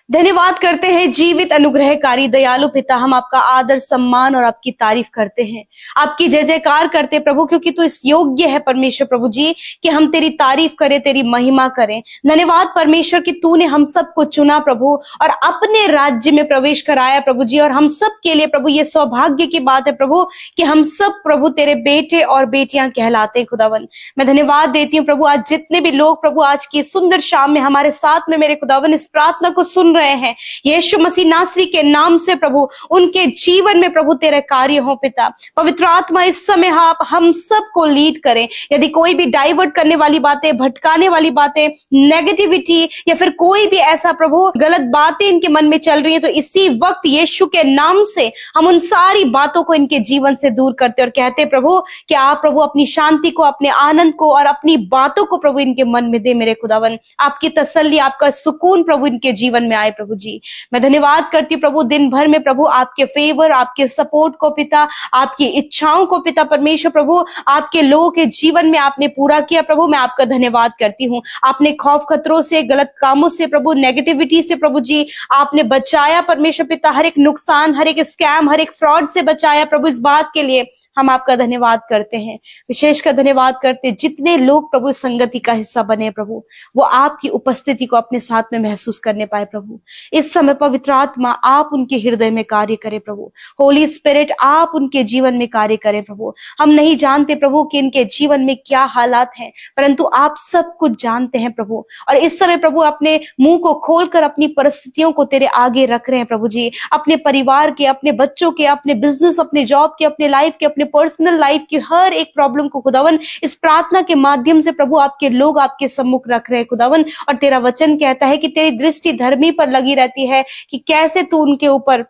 धन्यवाद करते हैं जीवित अनुग्रहकारी दयालु पिता, हम आपका आदर सम्मान और आपकी तारीफ करते हैं, आपकी जय जयकार करते प्रभु, क्योंकि तू इस योग्य है परमेश्वर प्रभु जी कि हम तेरी तारीफ करें, तेरी महिमा करें। धन्यवाद परमेश्वर कि तूने हम सबको चुना प्रभु और अपने राज्य में प्रवेश कराया प्रभु जी, और हम सब के लिए प्रभु ये सौभाग्य की बात है प्रभु कि हम सब प्रभु तेरे बेटे और बेटियां कहलाते हैं खुदावन। मैं धन्यवाद देती हूँ प्रभु, आज जितने भी लोग प्रभु आज की सुंदर शाम में हमारे साथ में मेरे खुदावन इस प्रार्थना को सुन रहे हैं, यीशु मसीह नासरी के नाम से प्रभु उनके जीवन में प्रभु तेरे कार्य हो पिता। पवित्र आत्मा इस समय आप हम सबको लीड करें। यदि कोई भी डाइवर्ट करने वाली बातें, भटकाने वाली बातें, नेगेटिविटी या फिर कोई भी ऐसा प्रभु गलत बातें इनके मन में चल रही है, तो इसी वक्त यीशु के नाम से हम उन सारी बातों को इनके जीवन से दूर करते और कहते प्रभु कि आप प्रभु अपनी शांति को, अपने आनंद को और अपनी बातों को प्रभु इनके मन में दे मेरे खुदावन। आपकी तसल्ली, आपका सुकून प्रभु इनके जीवन में आए प्रभु जी। मैं धन्यवाद करती हूँ प्रभु दिन भर में प्रभु आपके फेवर, आपके सपोर्ट को पिता, आपकी इच्छाओं को पिता परमेश्वर प्रभु आपके लोगों के जीवन में आपने पूरा किया प्रभु। मैं आपका धन्यवाद करती हूँ। आपने खौफ खतरों से, गलत कामों से प्रभु, नेगेटिविटी से प्रभु जी आपने बचाया परमेश्वर पिता, हर एक नुकसान, हर एक स्कैम, हर एक फ्रॉड से बचाया प्रभु। इस बात के लिए हम आपका धन्यवाद करते हैं। विशेषकर धन्यवाद करते जितने लोग प्रभु संगति का हिस्सा बने प्रभु, वो आपकी उपस्थिति को अपने साथ में महसूस करने पाए प्रभु। इस समय पवित्र आत्मा आप उनके हृदय में कार्य करें प्रभु। होली स्पिरिट आप उनके जीवन में कार्य करें प्रभु। हम नहीं जानते प्रभु कि इनके जीवन में क्या हालात हैं, परंतु आप सब कुछ जानते हैं प्रभु। और इस समय प्रभु अपने मुंह को खोलकर अपनी परिस्थितियों को तेरे आगे रख रहे हैं प्रभु जी, अपने परिवार के, अपने बच्चों के, अपने बिजनेस, अपने जॉब के, अपने लाइफ के, अपने अपने पर्सनल लाइफ की हर एक प्रॉब्लम को खुदावन इस प्रार्थना के माध्यम से प्रभु आपके लोग आपके सम्मुख रख रहे हैं खुदावन। और तेरा वचन कहता है कि तेरी दृष्टि धर्मी पर लगी रहती है कि कैसे तू उनके ऊपर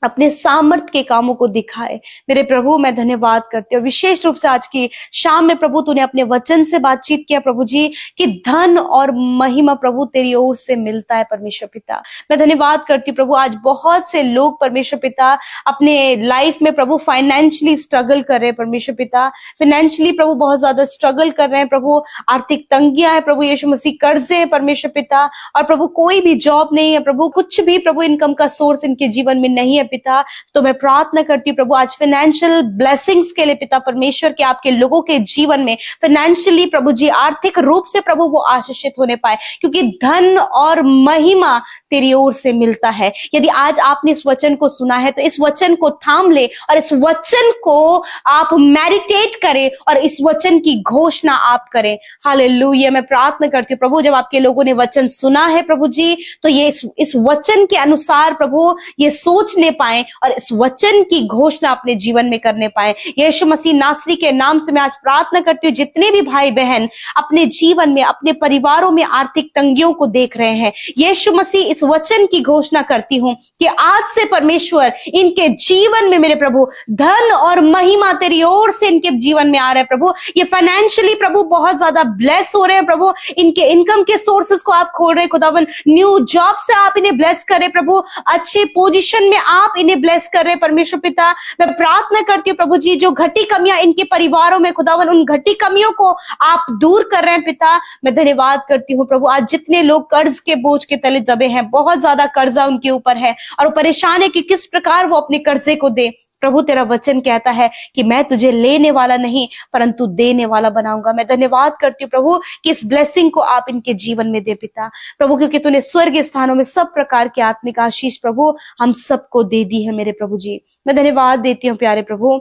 अपने सामर्थ के कामों को दिखाए। मेरे प्रभु मैं धन्यवाद करती हूँ, विशेष रूप से आज की शाम में प्रभु तूने अपने वचन से बातचीत किया प्रभु जी कि धन और महिमा प्रभु तेरी ओर से मिलता है परमेश्वर पिता। मैं धन्यवाद करती हूँ प्रभु, आज बहुत से लोग परमेश्वर पिता अपने लाइफ में प्रभु फाइनेंशियली स्ट्रगल कर रहे हैं परमेश्वर पिता, फाइनेंशियली प्रभु बहुत ज्यादा स्ट्रगल कर रहे हैं प्रभु, आर्थिक तंगियां है प्रभु यीशु मसीह, कर्जे है परमेश्वर पिता, और प्रभु कोई भी जॉब नहीं है प्रभु, कुछ भी प्रभु इनकम का सोर्स इनके जीवन में नहीं है पिता। तो मैं प्रार्थना करती हूँ प्रभु आज फाइनेंशियल ब्लेसिंग्स के लिए पिता परमेश्वर के आपके लोगों के जीवन में फाइनेंशियली प्रभु जी आर्थिक रूप से प्रभु वो आशीषित होने पाए, क्योंकि धन और महिमा तेरी ओर से मिलता है। यदि आज आपने इस वचन को सुना है तो इस वचन को थाम ले और इस वचन को आप मेडिटेट करें और इस वचन की घोषणा आप करें। हालेलुया। मैं प्रार्थना करती हूँ प्रभु जब आपके लोगों ने वचन सुना है प्रभु जी तो ये इस वचन के अनुसार प्रभु ये सोचने पाए और इस वचन की घोषणा अपने जीवन में करने पाए। यीशु मसीह नासरी के नाम से मैं आज प्रार्थना करती हूँ जितने भी भाई बहन अपने जीवन में अपने परिवारों में आर्थिक तंगियों को देख रहे हैं, यीशु मसीह इस वचन की घोषणा करती हूँ कि आज से परमेश्वर इनके जीवन में मेरे प्रभु धन और महिमा तेरी ओर से इनके जीवन में आ रहा है प्रभु। ये फाइनेंशियली प्रभु बहुत ज्यादा ब्लेस हो रहे हैं प्रभु, इनके इनकम के सोर्सेस को आप खोल रहे हैं खुदावन, न्यू जॉब से आप इन्हें ब्लेस करें प्रभु, अच्छे पोजीशन में आप इन्हें ब्लेस कर रहे हैं परमेश्वर पिता। मैं प्रार्थना करती हूँ प्रभु जी जो घटी कमियां इनके परिवारों में खुदावन उन घटी कमियों को आप दूर कर रहे हैं पिता। मैं धन्यवाद करती हूँ प्रभु आज जितने लोग कर्ज के बोझ के तले दबे हैं, बहुत ज्यादा कर्जा उनके ऊपर है और वो परेशान है कि किस प्रकार वो अपने कर्जे को दे। प्रभु तेरा वचन कहता है कि मैं तुझे लेने वाला नहीं परंतु देने वाला बनाऊंगा। मैं धन्यवाद करती हूँ प्रभु कि इस ब्लेसिंग को आप इनके जीवन में दे पिता प्रभु, क्योंकि तूने स्वर्गीय स्थानों में सब प्रकार की आत्मिक आशीष प्रभु हम सबको दे दी है मेरे प्रभु जी। मैं धन्यवाद देती हूँ प्यारे प्रभु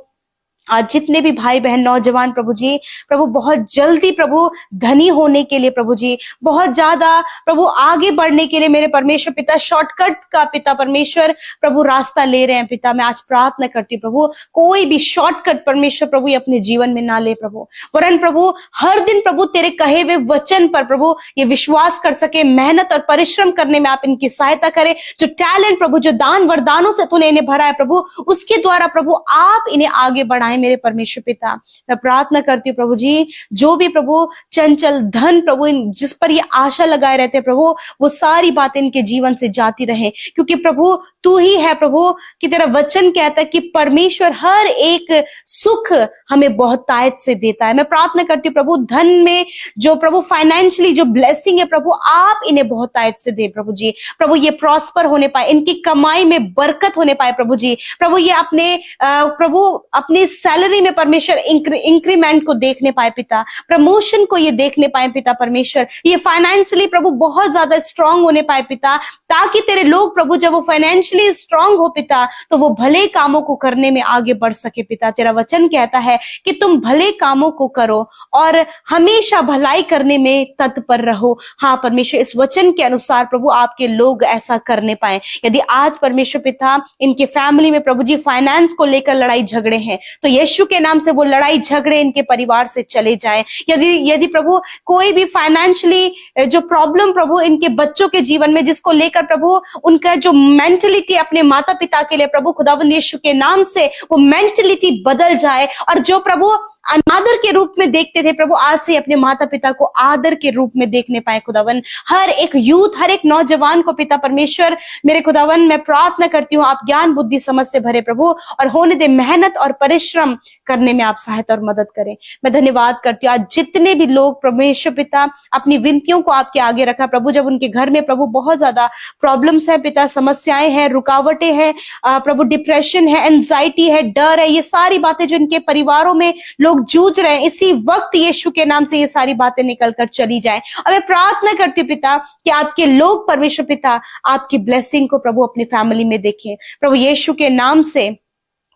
आज जितने भी भाई बहन नौजवान प्रभु जी प्रभु बहुत जल्दी प्रभु धनी होने के लिए प्रभु जी बहुत ज्यादा प्रभु आगे बढ़ने के लिए मेरे परमेश्वर पिता शॉर्टकट का पिता परमेश्वर प्रभु रास्ता ले रहे हैं पिता। मैं आज प्रार्थना करती हूँ प्रभु कोई भी शॉर्टकट परमेश्वर प्रभु ये अपने जीवन में ना ले प्रभु, वरन प्रभु हर दिन प्रभु तेरे कहे हुए वचन पर प्रभु ये विश्वास कर सके, मेहनत और परिश्रम करने में आप इनकी सहायता करें। जो टैलेंट प्रभु जो दान वरदानों से तूने इन्हें भरा है प्रभु उसके द्वारा प्रभु आप इन्हें आगे बढ़ाएं मेरे परमेश्वर पिता। मैं प्रार्थना करती हूँ प्रभु जी जो भी प्रभु चंचल धन प्रभु जिस पर ये आशा लगाए रहते हैं प्रभु वो सारी बातें इनके जीवन से जाती रहे, क्योंकि प्रभु तू ही है प्रभु कि तेरा वचन कहता है कि परमेश्वर हर एक सुख हमें बहुतायत से देता है। मैं प्रार्थना करती हूँ प्रभु धन में जो प्रभु फाइनेंशियली जो ब्लेसिंग है प्रभु आप इन्हें बहुतायत से दे प्रभु जी। प्रभु ये प्रॉस्पर होने पाए, इनकी कमाई में बरकत होने पाए प्रभु जी। प्रभु ये अपने प्रभु अपने सैलरी में परमेश्वर इंक्रीमेंट को देखने पाए पिता, प्रमोशन को ये देखने पाए पिता परमेश्वर, ये फाइनेंशियली प्रभु बहुत ज्यादा स्ट्रांग होने पाए पिता, ताकि तेरे लोग प्रभु जब वो फाइनेंशियली स्ट्रांग हो पिता तो वो भले कामों को करने में आगे बढ़ सके पिता। तेरा वचन कहता है कि तुम भले कामों को करो और हमेशा भलाई करने में तत्पर रहो। हाँ परमेश्वर इस वचन के अनुसार प्रभु आपके लोग ऐसा करने पाए। यदि आज परमेश्वर पिता इनके फैमिली में प्रभु जी फाइनेंस को लेकर लड़ाई झगड़े हैं तो यीशु के नाम से वो लड़ाई झगड़े इनके परिवार से चले जाए। यदि प्रभु कोई भी फाइनेंशियली जो प्रॉब्लम प्रभु इनके बच्चों के जीवन में जिसको लेकर प्रभु उनका जो मेंटलिटी अपने माता पिता के लिए प्रभु खुदावंद यीशु के नाम से वो मेंटलिटी बदल जाए और जो प्रभु अनादर के रूप में देखते थे प्रभु आज से अपने माता पिता को आदर के रूप में देखने पाए खुदावन। हर एक यूथ हर एक नौजवान को पिता परमेश्वर मेरे खुदावन मैं प्रार्थना करती हूँ आप ज्ञान बुद्धि समझ से भरे प्रभु और होने दे मेहनत और परिश्रम करने में आप सहायता और मदद करें। मैं धन्यवाद करती हूँ आज जितने भी लोग परमेश्वर पिता अपनी विनतियों को आपके आगे रखा प्रभु, जब उनके घर में प्रभु बहुत ज्यादा प्रॉब्लम्स है पिता, समस्याएं हैं, रुकावटें हैं प्रभु, डिप्रेशन है, एंजाइटी है, डर है, ये सारी बातें जो इनके परिवारों में लोग जूझ रहे हैं इसी वक्त यीशु के नाम से ये सारी बातें निकल कर चली जाए। और मैं प्रार्थना करती हूँ पिता कि आपके लोग परमेश्वर पिता आपकी ब्लेसिंग को प्रभु अपनी फैमिली में देखें प्रभु यीशु के नाम से।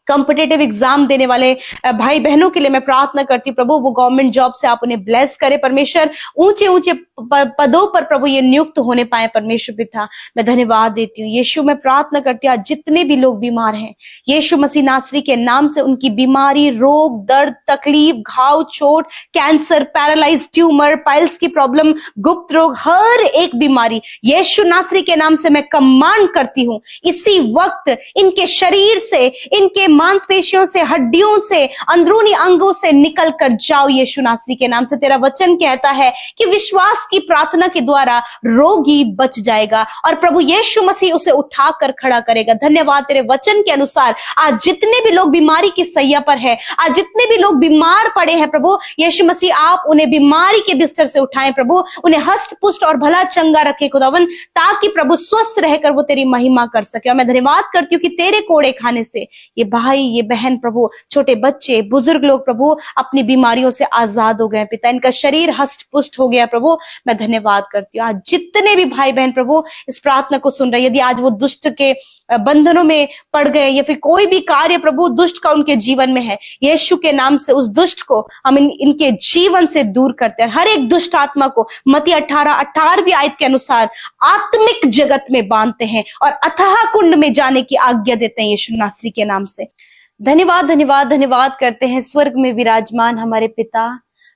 कॉम्पिटेटिव एग्जाम देने वाले भाई बहनों के लिए मैं प्रार्थना करती हूँ प्रभु, वो गवर्नमेंट जॉब से आप उन्हें ब्लेस करे परमेश्वर, ऊंचे ऊंचे पदों पर प्रभु ये नियुक्त होने पाए परमेश्वर पिता। मैं धन्यवाद देती हूँ यीशु, मैं प्रार्थना करती हूँ आज जितने भी लोग बीमार हैं यीशु मसीह नासरी के नाम से उनकी बीमारी, रोग, दर्द, तकलीफ, घाव, चोट, कैंसर, पैरालाइज, ट्यूमर, पाइल्स की प्रॉब्लम, गुप्त रोग, हर एक बीमारी यीशु नासरी के नाम से मैं कमांड करती हूँ इसी वक्त इनके शरीर से, इनके मांसपेशियों से, हड्डियों से, अंदरूनी अंगों से निकल कर जाओ यीशु नासरी के नाम से। तेरा वचन कहता है कि विश्वास की प्रार्थना के द्वारा रोगी बच जाएगा और प्रभु यीशु मसीह उसे उठाकर खड़ा करेगा। धन्यवाद तेरे वचन के अनुसार आज जितने भी लोग बीमारी की सैया पर है, आज जितने भी लोग बीमार पड़े हैं प्रभु यीशु मसीह, आप उन्हें बीमारी के बिस्तर से उठाएं प्रभु, उन्हें हष्ट पुष्ट और भला चंगा रखे खुदावन, ताकि प्रभु स्वस्थ रहकर वो तेरी महिमा कर सके। और मैं धन्यवाद करती हूँ कि तेरे कोड़े खाने से ये भाई, ये बहन प्रभु, छोटे बच्चे, बुजुर्ग लोग प्रभु अपनी बीमारियों से आजाद हो गए पिता, इनका शरीर हष्ट पुष्ट हो गया प्रभु। मैं धन्यवाद करती हूँ आज जितने भी भाई बहन प्रभु इस प्रार्थना को सुन रहे, यदि आज वो दुष्ट के बंधनों में पड़ गए या फिर कोई भी कार्य प्रभु दुष्ट का उनके जीवन में है, यीशु के नाम से उस दुष्ट को हम इनके जीवन से दूर करते हैं। हर एक दुष्ट आत्मा को मत्ती 18:18 आयत के अनुसार आत्मिक जगत में बांधते हैं और अथाह कुंड में जाने की आज्ञा देते हैं यीशु नासरी के नाम से। धन्यवाद धन्यवाद धन्यवाद करते हैं स्वर्ग में विराजमान हमारे पिता,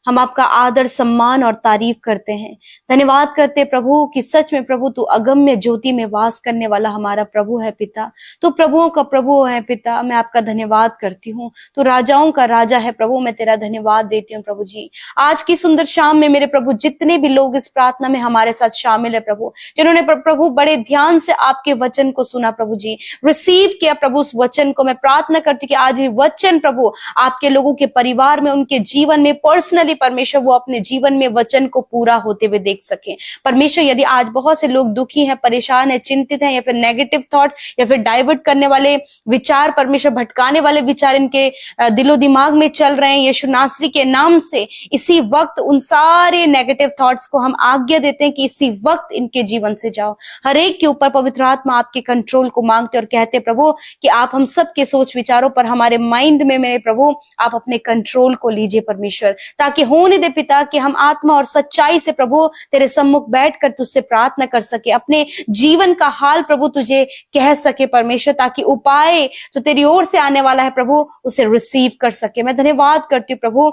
हम आपका आदर, सम्मान और तारीफ करते हैं। धन्यवाद करते प्रभु कि सच में प्रभु तू अगम्य ज्योति में वास करने वाला हमारा प्रभु है पिता, तू प्रभुओं का प्रभु है पिता। मैं आपका धन्यवाद करती हूँ, तू राजाओं का राजा है प्रभु, मैं तेरा धन्यवाद देती हूँ प्रभु जी। आज की सुंदर शाम में मेरे प्रभु जितने भी लोग इस प्रार्थना में हमारे साथ शामिल है प्रभु, जिन्होंने प्रभु बड़े ध्यान से आपके वचन को सुना प्रभु जी, रिसीव किया प्रभु उस वचन को, मैं प्रार्थना करती कि आज ये वचन प्रभु आपके लोगों के परिवार में, उनके जीवन में पर्सनली परमेश्वर वो अपने जीवन में वचन को पूरा होते हुए देख सके। परमेश्वर यदि आज बहुत से लोग दुखी हैं, परेशान हैं, चिंतित हैं, या फिर नेगेटिव थॉट या फिर डाइवर्ट करने वाले विचार, परमेश्वर भटकाने वाले विचार इनके दिलो दिमाग में चल रहे हैं, यीशु नासरी के नाम से इसी वक्त उन सारे नेगेटिव थॉट्स को हम आज्ञा देते हैं कि इसी वक्त इनके जीवन से जाओ। हर एक के ऊपर पवित्र आत्मा आपके कंट्रोल को मांगते और कहते प्रभु कि आप हम सब के सोच विचारों पर, हमारे माइंड में मेरे प्रभु आप अपने कंट्रोल को लीजिए परमेश्वर, ताकि होने दे पिता कि हम आत्मा और सच्चाई से प्रभु तेरे सम्मुख बैठकर तुझसे प्रार्थना कर सके, अपने जीवन का हाल प्रभु तुझे कह सके परमेश्वर, ताकि उपाय जो तेरी ओर से आने वाला है प्रभु उसे रिसीव कर सके। मैं धन्यवाद करती हूँ प्रभु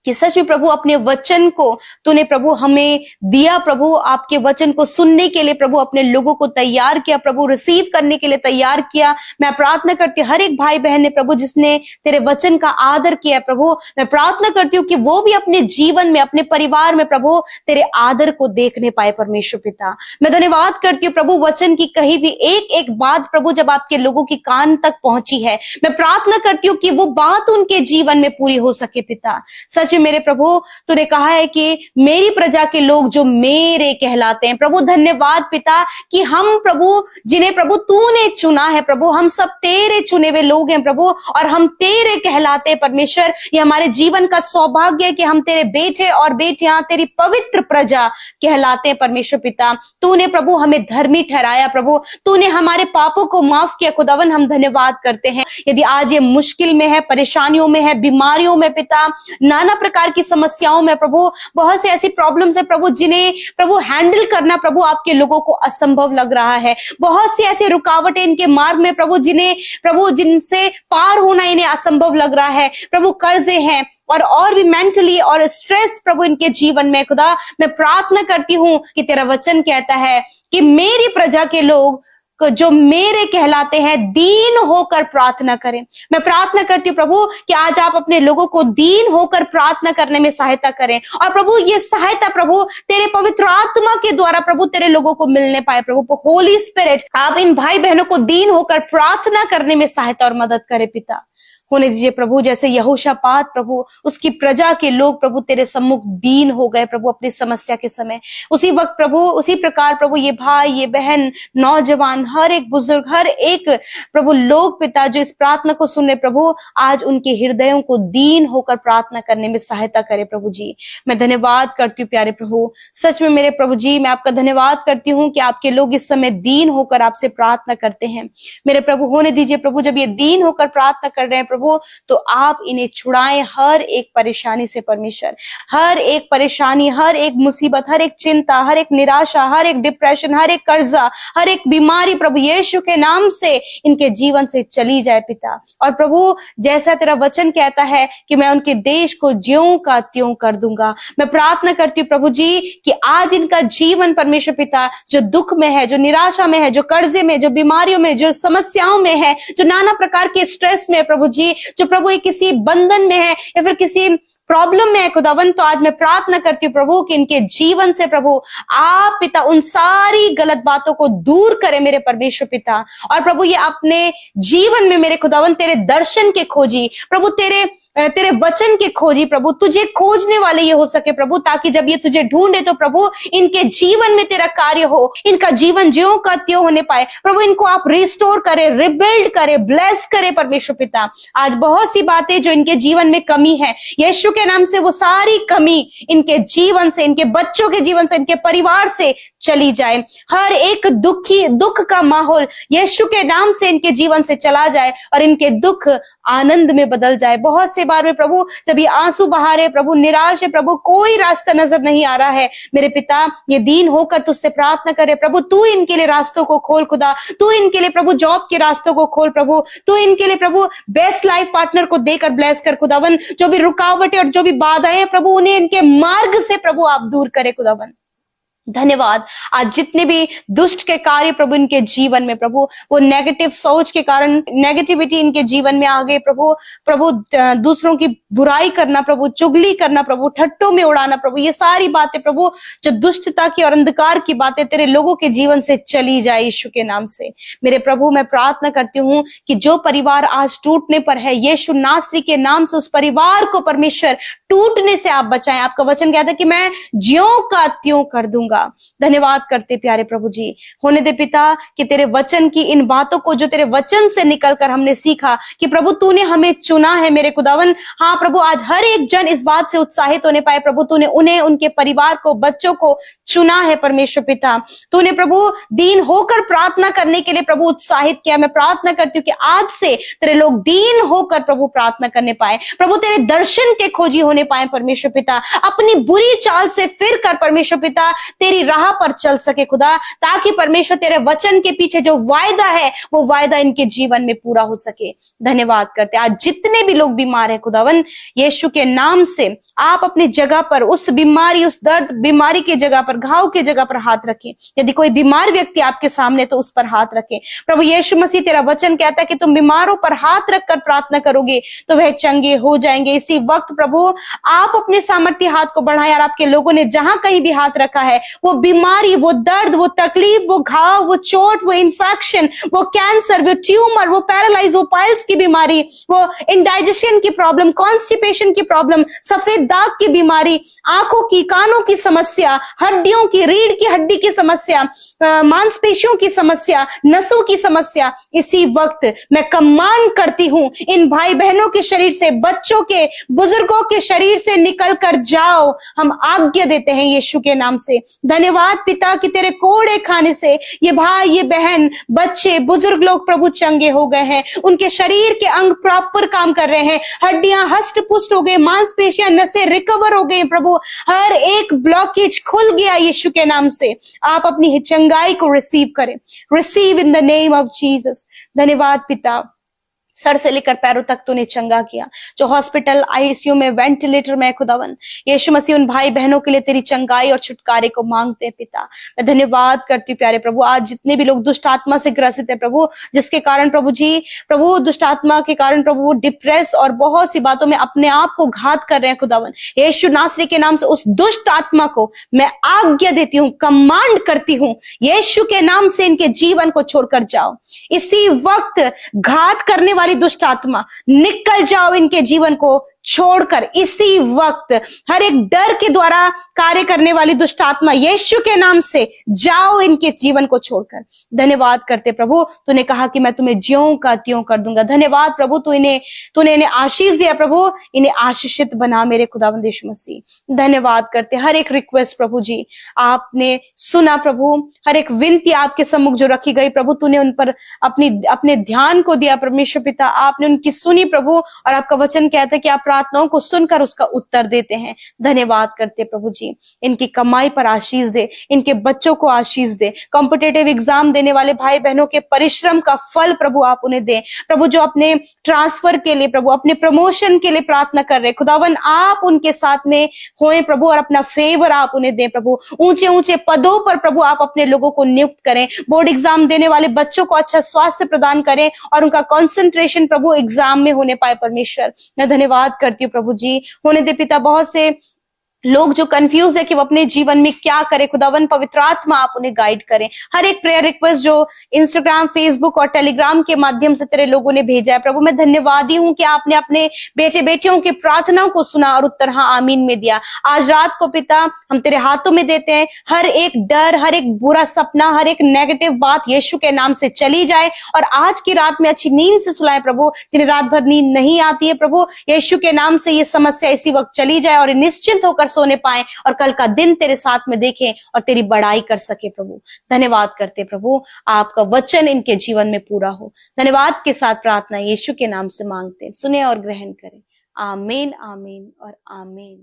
कि सच में प्रभु अपने वचन को तूने प्रभु हमें दिया प्रभु, आपके वचन को सुनने के लिए प्रभु अपने लोगों को तैयार किया प्रभु, रिसीव करने के लिए तैयार किया। मैं प्रार्थना करती हूँ हर एक भाई बहन ने प्रभु जिसने तेरे वचन का आदर किया प्रभु, मैं प्रार्थना करती हूँ कि वो भी अपने जीवन में, अपने परिवार में प्रभु तेरे आदर को देखने पाए परमेश्वर पिता। मैं धन्यवाद करती हूँ प्रभु वचन की कही भी एक एक बात प्रभु जब आपके लोगों की कान तक पहुंची है, मैं प्रार्थना करती हूँ कि वो बात उनके जीवन में पूरी हो सके पिता। सच मेरे प्रभु तूने कहा है कि मेरी प्रजा के लोग जो मेरे कहलाते हैं प्रभु, धन्यवाद पिता कि हम प्रभु जिन्हें प्रभु तूने चुना है प्रभु, हम सब तेरे चुने हुए लोग हैं प्रभु और हम तेरे कहलाते हैं परमेश्वर। ये हमारे जीवन का सौभाग्य है कि हम तेरे बेटे और बेटियां, तेरी पवित्र प्रजा कहलाते हैं परमेश्वर पिता। तूने प्रभु हमें धर्मी ठहराया प्रभु, तूने हमारे पापों को माफ किया खुदावन, हम धन्यवाद करते हैं। यदि आज ये मुश्किल में है, परेशानियों में है, बीमारियों में पिता, नाना प्रकार की समस्याओं में प्रभु, बहुत से ऐसी प्रॉब्लम्स है प्रभु जिन्हें प्रभु हैंडल करना प्रभु आपके लोगों को असंभव लग रहा है। बहुत सी ऐसी रुकावटें इनके मार्ग में प्रभु जिन्हें प्रभु जिनसे पार होना इन्हें असंभव लग रहा है प्रभु, कर्जे हैं और भी मेंटली और स्ट्रेस प्रभु इनके जीवन में खुदा, मैं प्रार्थना करती हूं कि तेरा वचन कहता है कि मेरी प्रजा के लोग जो मेरे कहलाते हैं दीन होकर प्रार्थना करें। मैं प्रार्थना करती हूँ प्रभु कि आज आप अपने लोगों को दीन होकर प्रार्थना करने में सहायता करें और प्रभु ये सहायता प्रभु तेरे पवित्र आत्मा के द्वारा प्रभु तेरे लोगों को मिलने पाए प्रभु। होली स्पिरिट आप इन भाई बहनों को दीन होकर प्रार्थना करने में सहायता और मदद करें पिता। होने दीजिए प्रभु, जैसे यहोशापात प्रभु, उसकी प्रजा के लोग प्रभु तेरे सम्मुख दीन हो गए प्रभु अपनी समस्या के समय, उसी वक्त प्रभु, उसी प्रकार प्रभु ये भाई, ये बहन, नौजवान, हर एक बुजुर्ग, हर एक प्रभु लोग पिता जो इस प्रार्थना को सुन रहे प्रभु, आज उनके हृदयों को दीन होकर प्रार्थना करने में सहायता करे प्रभु जी। मैं धन्यवाद करती हूँ प्यारे प्रभु, सच में मेरे प्रभु जी मैं आपका धन्यवाद करती हूँ कि आपके लोग इस समय दीन होकर आपसे प्रार्थना करते हैं मेरे प्रभु। होने दीजिए प्रभु, जब ये दीन होकर प्रार्थना कर रहे हैं प्रभु, तो आप इन्हें छुड़ाएं हर एक परेशानी से परमेश्वर, हर एक परेशानी, हर एक मुसीबत, हर एक चिंता, हर एक निराशा, हर एक डिप्रेशन, हर एक कर्जा, हर एक बीमारी प्रभु यीशु के नाम से इनके जीवन से चली जाए पिता। और प्रभु जैसा तेरा वचन कहता है कि मैं उनके देश को ज्यों का त्यों कर दूंगा, मैं प्रार्थना करती हूँ प्रभु जी कि आज इनका जीवन परमेश्वर पिता जो दुख में है, जो निराशा में है, जो कर्जे में, जो बीमारियों में, जो समस्याओं में है, जो नाना प्रकार के स्ट्रेस में है प्रभु जी, जो प्रभु एक किसी बंधन में है या फिर किसी प्रॉब्लम में है खुदावन, तो आज मैं प्रार्थना करती हूँ प्रभु कि इनके जीवन से प्रभु आप पिता उन सारी गलत बातों को दूर करें मेरे परमेश्वर पिता। और प्रभु ये अपने जीवन में मेरे खुदावन तेरे दर्शन के खोजी प्रभु, तेरे वचन के खोजी प्रभु, तुझे खोजने वाले ये हो सके प्रभु, ताकि जब ये तुझे ढूंढे तो प्रभु इनके जीवन में तेरा कार्य हो, इनका जीवन ज्यों का त्यों होने पाए प्रभु। इनको आप रिस्टोर करे, रिबिल्ड करे, ब्लेस करे परमेश्वर पिता। आज बहुत सी बातें जो इनके जीवन में कमी है, यीशु के नाम से वो सारी कमी इनके जीवन से, इनके बच्चों के जीवन से, इनके परिवार से चली जाए। हर एक दुख का माहौल यीशु के नाम से इनके जीवन से चला जाए और इनके दुख आनंद में बदल जाए। बहुत से बार में प्रभु जब ये आंसू बहा रहे प्रभु, निराश है प्रभु, कोई रास्ता नजर नहीं आ रहा है मेरे पिता, ये दीन होकर तुझसे प्रार्थना करे प्रभु, तू इनके लिए रास्तों को खोल खुदा, तू इनके लिए प्रभु जॉब के रास्तों को खोल प्रभु, तू इनके लिए प्रभु बेस्ट लाइफ पार्टनर को देकर ब्लेस कर खुदावन। जो भी रुकावटें और जो भी बाधाएं प्रभु उन्हें इनके मार्ग से प्रभु आप दूर करे खुदावन। धन्यवाद। आज जितने भी दुष्ट के कार्य प्रभु इनके जीवन में प्रभु, वो नेगेटिव सोच के कारण नेगेटिविटी इनके जीवन में आ गई प्रभु दूसरों की बुराई करना प्रभु, चुगली करना प्रभु, ठट्टों में उड़ाना प्रभु, ये सारी बातें प्रभु जो दुष्टता की और अंधकार की बातें तेरे लोगों के जीवन से चली जाए यीशु के नाम से। मेरे प्रभु मैं प्रार्थना करती हूँ कि जो परिवार आज टूटने पर है, यीशु नासरी के नाम से उस परिवार को परमेश्वर टूटने से आप बचाएं। आपका वचन कहता है कि मैं ज्यों का त्यों कर दूंगा। धन्यवाद करते प्यारे प्रभु जी। होने दे पिता कि तेरे वचन की इन बातों को जो तेरे वचन से निकलकर हमने सीखा कि प्रभु तूने हमें चुना है मेरे खुदावन। हाँ प्रभु, आज हर एक जन इस बात से उत्साहित होने पाए प्रभु, तूने उन्हें, उनके परिवार को, बच्चों को चुना है परमेश्वर पिता। तूने प्रभु दीन होकर प्रार्थना करने के लिए प्रभु उत्साहित किया। मैं प्रार्थना करती हूँ कि आज से तेरे लोग दीन होकर प्रभु प्रार्थना करने पाए प्रभु, तेरे दर्शन के खोजी होने पाए परमेश्वर पिता, अपनी बुरी चाल से फिर कर परमेश्वर पिता तेरी राह पर चल सके खुदा, ताकि परमेश्वर तेरे वचन के पीछे जो वायदा है वो वायदा इनके जीवन में पूरा हो सके। धन्यवाद करते। आज जितने भी लोग बीमार हैं खुदावन, यीशु के नाम से आप अपनी जगह पर उस बीमारी, उस दर्द, बीमारी की जगह पर, घाव की जगह पर हाथ रखें। यदि कोई बीमार व्यक्ति आपके सामने तो उस पर हाथ रखें प्रभु। यीशु मसीह तेरा वचन कहता है कि तुम बीमारों पर हाथ रखकर प्रार्थना करोगे तो वह चंगे हो जाएंगे। इसी वक्त प्रभु आप अपने सामर्थ्य हाथ को बढ़ाएं और आपके लोगों ने जहां कहीं भी हाथ रखा है, वो बीमारी, वो दर्द, वो तकलीफ, वो घाव, वो चोट, वो इन्फेक्शन, वो कैंसर, वो ट्यूमर, वो पैरालाइज, वो पाइल्स की बीमारी, वो इंडाइजेशन की प्रॉब्लम, कॉन्स्टिपेशन की प्रॉब्लम, सफेद दाग की बीमारी, आंखों की, कानों की समस्या, हड्डियों की, रीढ़ की हड्डी की समस्या, मांसपेशियों की समस्या, नसों की समस्या, इसी वक्त मैं कमांड करती हूं इन भाई बहनों के शरीर से, बच्चों के, बुजुर्गों के शरीर से निकल कर जाओ। हम आज्ञा देते हैं यीशु के नाम से। धन्यवाद पिता कि तेरे कोड़े खाने से ये भाई, ये बहन, बच्चे, बुजुर्ग लोग प्रभु चंगे हो गए हैं। उनके शरीर के अंग प्रॉपर काम कर रहे हैं, हड्डियां हष्ट पुष्ट हो गए, मांसपेशियां, नसें रिकवर हो गई प्रभु, हर एक ब्लॉकेज खुल गया यीशु के नाम से। आप अपनी चंगाई को रिसीव करें, receive in the name of Jesus. धन्यवाद पिता, सर से लेकर पैरों तक तूने चंगा किया। जो हॉस्पिटल, आईसीयू में, वेंटिलेटर में खुदावन, यीशु मसीह उन भाई बहनों के लिए तेरी चंगाई और छुटकारे को मांगते हैं पिता। मैं धन्यवाद करती हूँ प्यारे प्रभु। आज जितने भी लोग दुष्ट आत्मा से ग्रसित है प्रभु, जिसके कारण प्रभु जी, प्रभु दुष्ट आत्मा के कारण प्रभु वो डिप्रेस और बहुत सी बातों में अपने आप को घात कर रहे हैं खुदावन, यीशु नासरी के नाम से उस दुष्ट आत्मा को मैं आज्ञा देती हूँ, कमांड करती हूँ, यीशु के नाम से इनके जीवन को छोड़कर जाओ। इसी वक्त घात करने वाली दुष्ट आत्मा निकल जाओ इनके जीवन को छोड़कर इसी वक्त। हर एक डर के द्वारा कार्य करने वाली दुष्ट आत्मा यीशु के नाम से जाओ इनके जीवन को छोड़कर। धन्यवाद करते प्रभु, तूने कहा कि मैं तुम्हें ज्यों का त्यों कर दूंगा। धन्यवाद प्रभु, तूने इन्हें आशीष दिया प्रभु, इन्हें आशीषित बना मेरे खुदावंद यीशु मसीह। धन्यवाद करते हर एक रिक्वेस्ट प्रभु जी आपने सुना प्रभु, हर एक विनती आपके सम्मुख जो रखी गई प्रभु, तूने उन पर अपने ध्यान को दिया परमेश्वर पिता, आपने उनकी सुनी प्रभु, और आपका वचन कहता है कि आप प्रार्थनाओं को सुनकर उसका उत्तर देते हैं। धन्यवाद करते प्रभु जी, इनकी कमाई पर आशीष दे, इनके बच्चों को आशीष दे, कॉम्पिटिटिव एग्जाम देने वाले भाई बहनों के परिश्रम का फल प्रभु आप उन्हें दे प्रभु, जो अपने ट्रांसफर के लिए प्रभु, अपने प्रमोशन के लिए प्रार्थना कर रहे खुदावन, आप उनके साथ में होए प्रभु, और अपना फेवर आप उन्हें दें प्रभु। ऊंचे ऊंचे पदों पर प्रभु आप अपने लोगों को नियुक्त करें, बोर्ड एग्जाम देने वाले बच्चों को अच्छा स्वास्थ्य प्रदान करें और उनका कंसंट्रेशन प्रभु एग्जाम में होने पाए। परमेश्वर मैं धन्यवाद करती हूँ प्रभु जी, होने दे पिता। बहुत से लोग जो कंफ्यूज है कि वो अपने जीवन में क्या करें, खुदावन पवित्र आत्मा आप उन्हें गाइड करें। हर एक प्रेयर रिक्वेस्ट जो इंस्टाग्राम, फेसबुक और टेलीग्राम के माध्यम से तेरे लोगों ने भेजा है प्रभु, मैं धन्यवादी हूं कि आपने अपने बेटे बेटियों की प्रार्थनाओं को सुना और उत्तर हाँ आमीन में दिया। आज रात को पिता हम तेरे हाथों में देते हैं, हर एक डर, हर एक बुरा सपना, हर एक नेगेटिव बात यीशु के नाम से चली जाए, और आज की रात में अच्छी नींद से सुलाए प्रभु। जिन्हें रात भर नींद नहीं आती है प्रभु, यीशु के नाम से ये समस्या इसी वक्त चली जाए और निश्चिंत होकर सोने पाए और कल का दिन तेरे साथ में देखें और तेरी बड़ाई कर सके प्रभु। धन्यवाद करते प्रभु, आपका वचन इनके जीवन में पूरा हो। धन्यवाद के साथ प्रार्थना यीशु के नाम से मांगते, सुने और ग्रहण करें। आमीन, आमीन और आमीन।